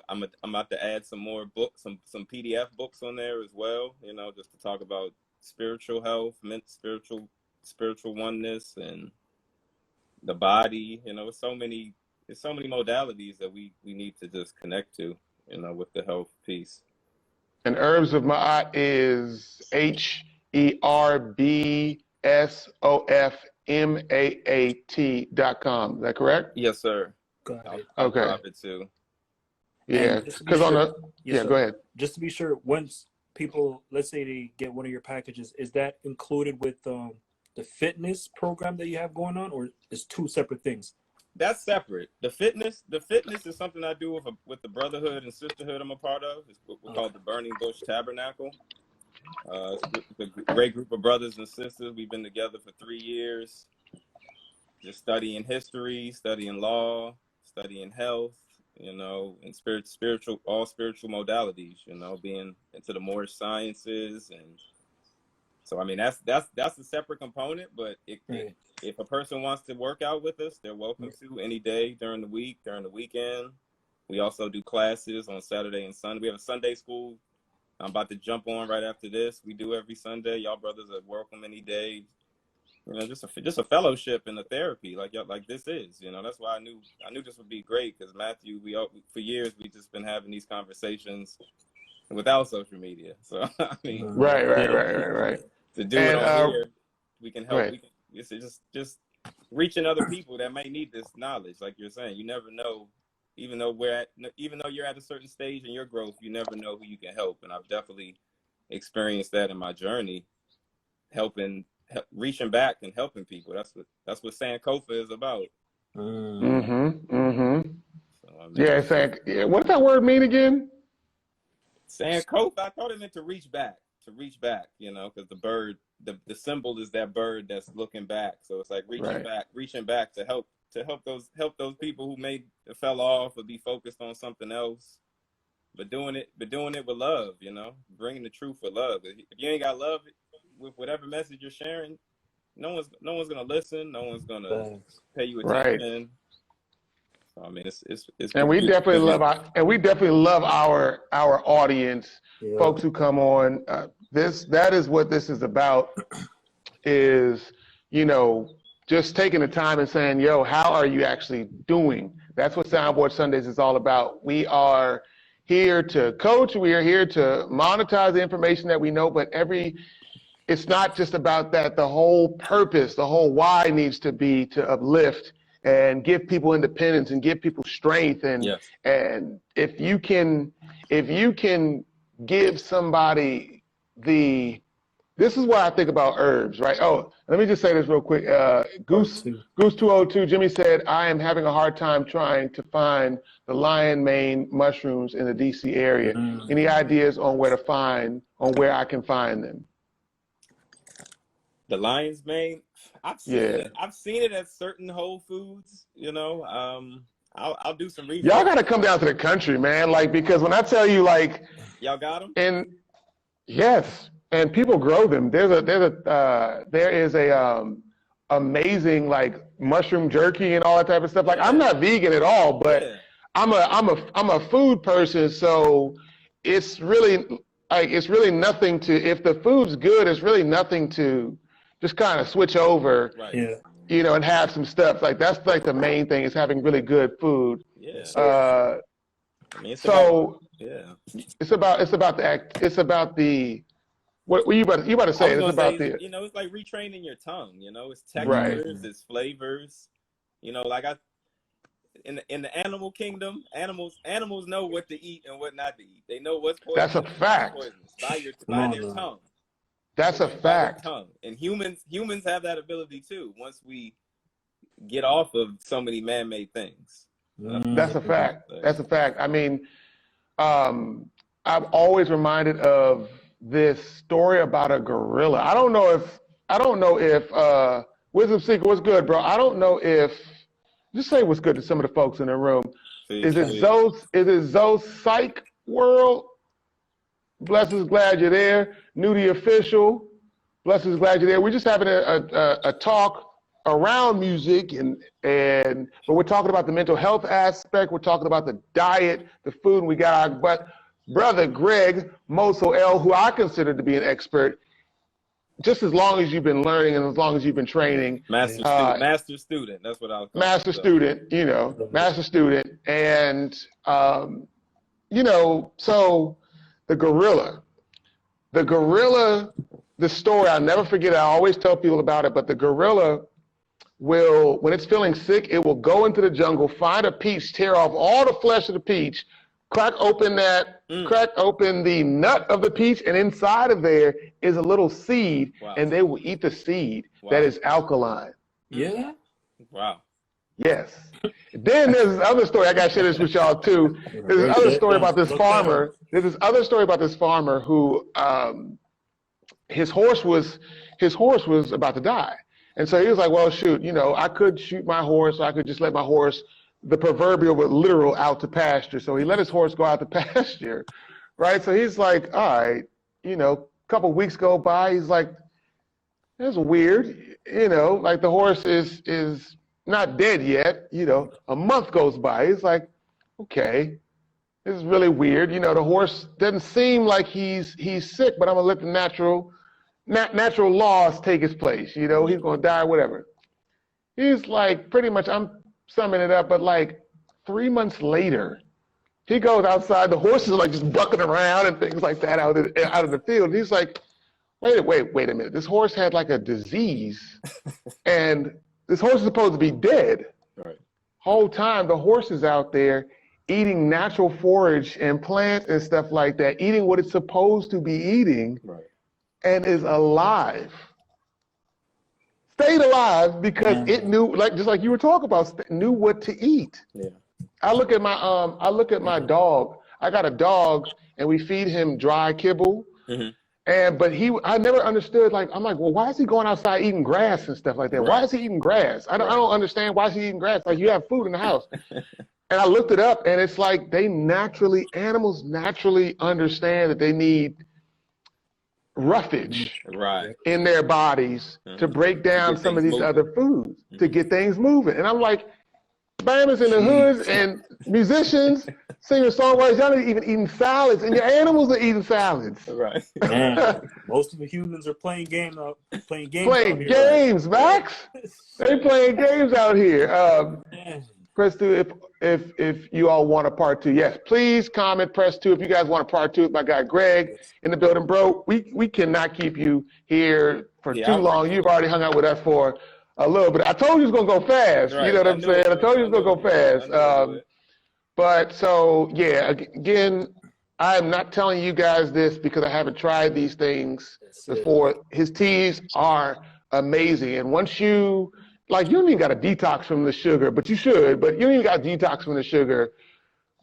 about to add some more books, some PDF books on there as well. You know, just to talk about spiritual health, spiritual oneness, and the body. You know, there's so many modalities that we need to just connect to, you know, with the health piece. And Herbs of Ma'at is HERBSOFMAAT.com. Is that correct? Yes, sir. I'll drop it too. Yeah, because go ahead. Just to be sure, once people, let's say they get one of your packages, is that included with the fitness program that you have going on, or is two separate things? That's separate. The fitness is something I do with the brotherhood and sisterhood I'm a part of. It's called the Burning Bush Tabernacle. It's a great group of brothers and sisters. We've been together for 3 years, just studying history, studying law, studying health, you know, and all spiritual modalities, you know, being into the more sciences. And so, I mean, that's a separate component, but if a person wants to work out with us, they're welcome to any day during the week, during the weekend. We also do classes on Saturday and Sunday. We have a Sunday school I'm about to jump on right after this. We do every Sunday. Y'all brothers are welcome any day. You know, just a fellowship and a therapy like this is. You know, that's why I knew this would be great, because Matthew, for years we just been having these conversations without social media. So I mean, right. To do it on here, we can help. Right. It's just reaching other people that may need this knowledge. Like you're saying, you never know. Even though you're at a certain stage in your growth, you never know who you can help. And I've definitely experienced that in my journey, reaching back and helping people. That's what Sankofa is about. So, I mean, what does that word mean again? Sankofa, I thought it meant to reach back, you know, because the bird, the symbol is that bird that's looking back. So it's like reaching back to help those people who fell off or be focused on something else, but doing it with love, you know, bringing the truth with love. If you ain't got love with whatever message you're sharing, no one's gonna listen. No one's gonna pay you attention. Right. So I mean, it's and we definitely love our audience, folks who come on. That is what this is about. Is, you know, just taking the time and saying, yo, how are you actually doing? That's what SoundBoard Sundays is all about. We are here to coach. We are here to monetize the information that we know, but it's not just about that. The whole purpose, the whole why needs to be to uplift and give people independence and give people strength. And if you can give somebody this is what I think about herbs, right? Oh, let me just say this real quick. Goose 202, Jimmy said, I am having a hard time trying to find the lion mane mushrooms in the DC area. Any ideas on where I can find them? The lion's mane. I've seen it. I've seen it at certain Whole Foods. You know, I'll do some research. Y'all got to come down to the country, man. Like, because when I tell you, like, y'all got them. And yes, and people grow them. There is a amazing like mushroom jerky and all that type of stuff. Like, I'm not vegan at all, but I'm a food person, so it's really nothing to, if the food's good, it's really nothing to just kind of switch over, you know, and have some stuff. Like, that's like the main thing, is having really good food. It's about the what were you about to say? It's about the, you know, it's like retraining your tongue. You know, it's textures, it's flavors. You know, like in the animal kingdom, animals know what to eat and what not to eat. They know what's poisonous. That's a fact. By their tongue. That's a fact. Tongue. And humans have that ability too. Once we get off of so many man-made things. That's a fact. That's a fact. I mean, I'm always reminded of this story about a gorilla. I don't know if Wisdom Seeker, what's good, bro? I don't know if, just say what's good to some of the folks in the room. Is it Zoe's Psych World? Blessings, glad you're there. Nudie Official, blessings, glad you're there. We're just having a talk around music, but we're talking about the mental health aspect. We're talking about the diet, the food, and we got our brother Greg Moso L, who I consider to be an expert, just as long as you've been learning and as long as you've been training. Master student, that's what I'll call Master student, you know, master student. And, you know, so the gorilla, the story, I'll never forget it. I always tell people about it, but the gorilla will, when it's feeling sick, it will go into the jungle, find a peach, tear off all the flesh of the peach, crack open the nut of the peach, and inside of there is a little seed, and they will eat the seed that is alkaline. Yeah. Wow. Yes. Then there's this other story. I got to share this with y'all too. There's this other story about this farmer. There's this other story about this farmer who his horse was about to die. And so he was like, well, shoot, you know, I could shoot my horse, or I could just let my horse, the proverbial but literal, out to pasture. So he let his horse go out to pasture, right? So he's like, all right, you know, a couple of weeks go by. He's like, that's weird. You know, like the horse is not dead yet. You know, a month goes by. He's like, okay, this is really weird. You know, the horse doesn't seem like he's sick, but I'm gonna let the natural laws take its place. You know, he's gonna die, whatever. He's like, pretty much, I'm summing it up, but like 3 months later, he goes outside. The horses are like just bucking around and things like that out of the field. And he's like, wait a minute. This horse had like a disease, and this horse is supposed to be dead. Right. Whole time the horse is out there eating natural forage and plants and stuff like that, eating what it's supposed to be eating, and is alive. Stayed alive because it knew, like just like you were talking about, knew what to eat. Yeah. I look at my dog. I got a dog, and we feed him dry kibble. But I never understood. Like, I'm like, well, why is he going outside eating grass and stuff like that? Why is he eating grass? I don't understand why is he eating grass. Like, you have food in the house. And I looked it up, and it's like animals naturally understand that they need roughage in their bodies to break down some of these other foods, to get things moving. And I'm like, Bama's in the hoods and musicians, singer-songwriters, y'all ain't even eating salads, and your animals are eating salads. Right. Most of the humans are playing games, Max. They playing games out here. Press 2 if you all want a part 2. Yes, please comment, press 2 if you guys want a part 2 with my guy Greg in the building. Bro, we cannot keep you here for too long. You've already hung out with us for a little bit. I told you it was going to go fast. You know what I'm saying? I told you it was going to go fast. But so, yeah, again, I'm not telling you guys this because I haven't tried these things before. His teas are amazing. And once you don't even got to detox from the sugar, but you should, but you don't even got to detox from the sugar,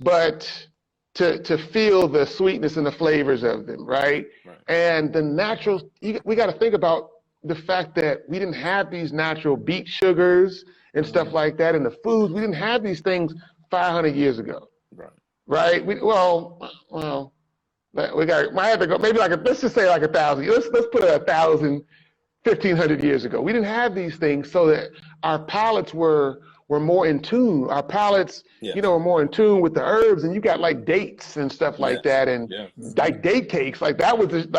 but to feel the sweetness and the flavors of them, right? And the natural, we got to think about the fact that we didn't have these natural beet sugars and stuff like that, and the foods. We didn't have these things 500 years ago. Right? We got. I had to go maybe let's just say 1,000. Let's put 1,000, 1,500 years ago. We didn't have these things, so that our palates were more in tune. Our palates, were more in tune with the herbs, and you got like dates and stuff like that, and like date cakes. Like that was the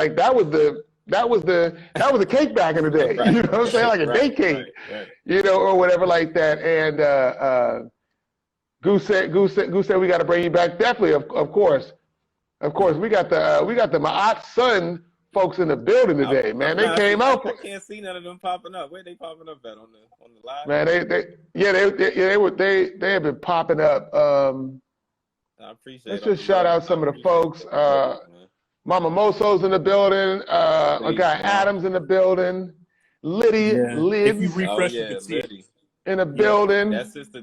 cake back in the day. You know what I'm saying? Like a date cake, or whatever like that. And Goose said we got to bring you back. Definitely, of course. We got the Ma'at's son folks in the building today, man. They came out. I can't see none of them popping up. Where they popping up at on the live? Man, they have been popping up. I appreciate. Let's just shout out some of the folks. Mama Moso's in the building. A guy Adams in the building. Liddy, If you refresh, you can see it. In the building. That sister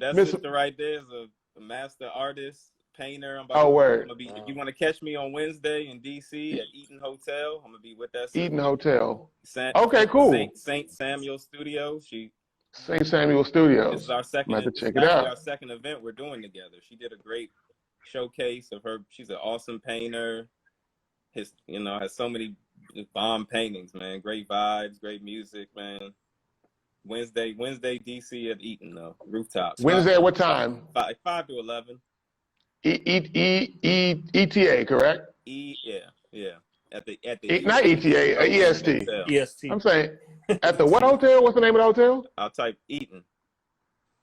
right there is a master artist, painter. I'm gonna be. If you want to catch me on Wednesday in DC at Eaton Hotel, I'm gonna be with that sister. Eaton Hotel. Okay, cool. Saint Samuel Studio. St. Samuel Studios. This is our second. Our second event we're doing together. She did a great showcase of her. She's an awesome painter. Has so many bomb paintings, man. Great vibes, great music, man. Wednesday, DC at Eaton, though. Rooftops. Wednesday at what time? 5 to 11. ETA, correct? Yeah. At the not ETA, EST. EST. I'm saying, at the what hotel? What's the name of the hotel? I'll type Eaton.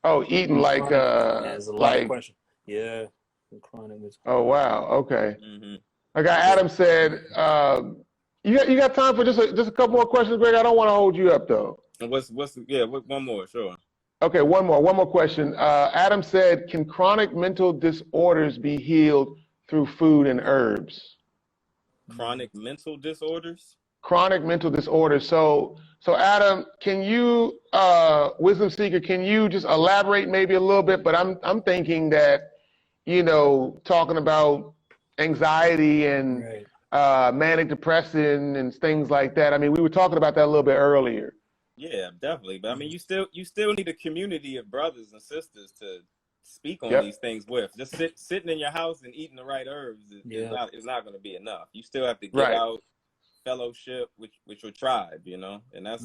Oh, Eaton, That's a lot of question. Yeah. Oh, wow. Okay. Mm-hmm. I got Adam said, you got time for just a couple more questions, Greg? I don't want to hold you up, though. One more, sure. Okay, one more question. Adam said, can chronic mental disorders be healed through food and herbs? Chronic mental disorders? Chronic mental disorders. So Adam, can you, Wisdom Seeker, can you just elaborate maybe a little bit? But I'm thinking that, talking about anxiety and manic depression and things like that. I mean, we were talking about that a little bit earlier. Yeah, definitely. But I mean, you still need a community of brothers and sisters to speak on these things with. Just sitting in your house and eating the right herbs is not going to be enough. You still have to get out, fellowship with your tribe, and that's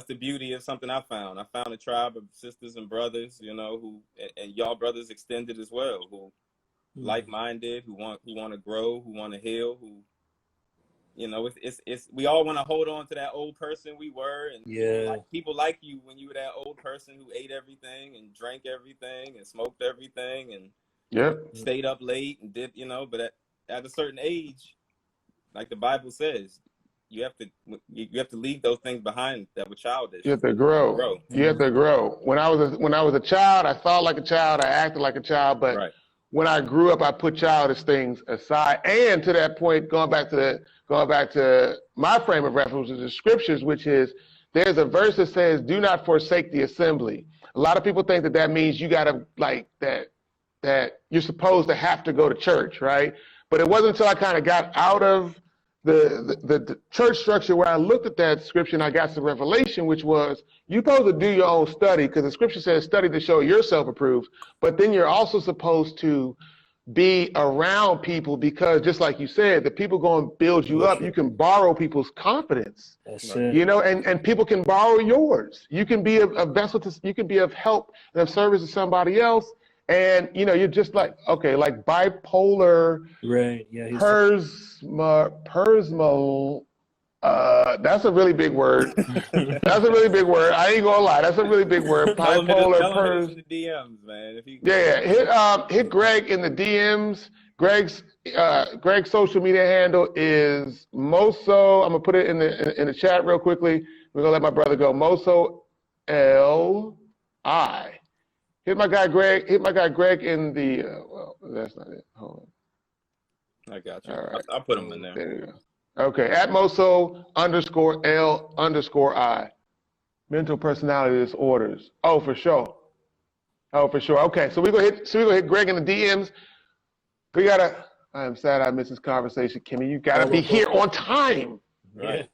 the beauty of something I found. I found a tribe of sisters and brothers, who and y'all brothers extended as well, who like-minded, who want to grow, who want to heal, who. It's we all want to hold on to that old person we were, and people like you when you were that old person who ate everything and drank everything and smoked everything and stayed up late and did, but at a certain age, like the Bible says, you have to leave those things behind that were childish. You have to grow. You have to grow. When I was a child, I thought like a child, I acted like a child, but when I grew up, I put childish things aside. And to that point, going back to my frame of reference, is the scriptures, which is, there's a verse that says, do not forsake the assembly. A lot of people think that means you got to, like, that you're supposed to have to go to church, right? But it wasn't until I kind of got out of the church structure where I looked at that scripture and I got some revelation, which was, you're supposed to do your own study, because the scripture says study to show yourself approved, but then you're also supposed to be around people, because just like you said, the people going to build you up. You can borrow people's confidence, and people can borrow yours. You can be a vessel you can be of help and of service to somebody else. And, you're just like bipolar, Persmo. That's a really big word. That's a really big word. I ain't gonna lie. That's a really big word. Bipolar, the DMs, man. Hit Greg in the DMs. Greg's social media handle is Moso. I'm gonna put it in the chat real quickly. We're gonna let my brother go. Moso Li. Hit my guy Greg in the. Well, that's not it. Hold on. I got you. All right. I'll put him in there. There you go. Okay. At Moso_L_I. Mental personality disorders. Oh, for sure. Okay. So we're gonna hit Greg in the DMs. I am sad I missed this conversation, Kimmy. You gotta be here on time. Right.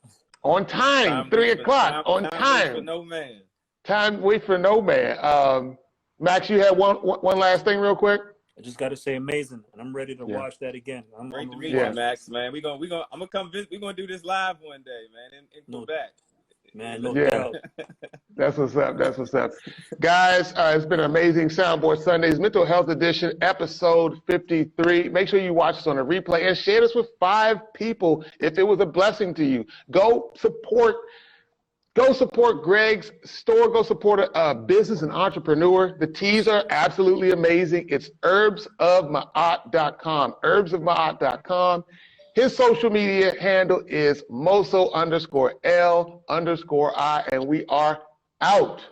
On time, 3 o'clock, on time. Wait for no man. Time wait for no man. Max, you had one last thing real quick? I just got to say amazing, and I'm ready to watch that again. Great to meet you, Max, man. I'm gonna come visit. We're gonna do this live one day, man, in Quebec. Man, no doubt. That's what's up. That's what's up. Guys, it's been an amazing Soundboard Sundays Mental Health Edition, episode 53. Make sure you watch this on a replay and share this with 5 people if it was a blessing to you. Go support Greg's store. Go support a business and entrepreneur. The teas are absolutely amazing. It's herbsofmaat.com. Herbsofmaat.com. His social media handle is Moso_L_I, and we are out.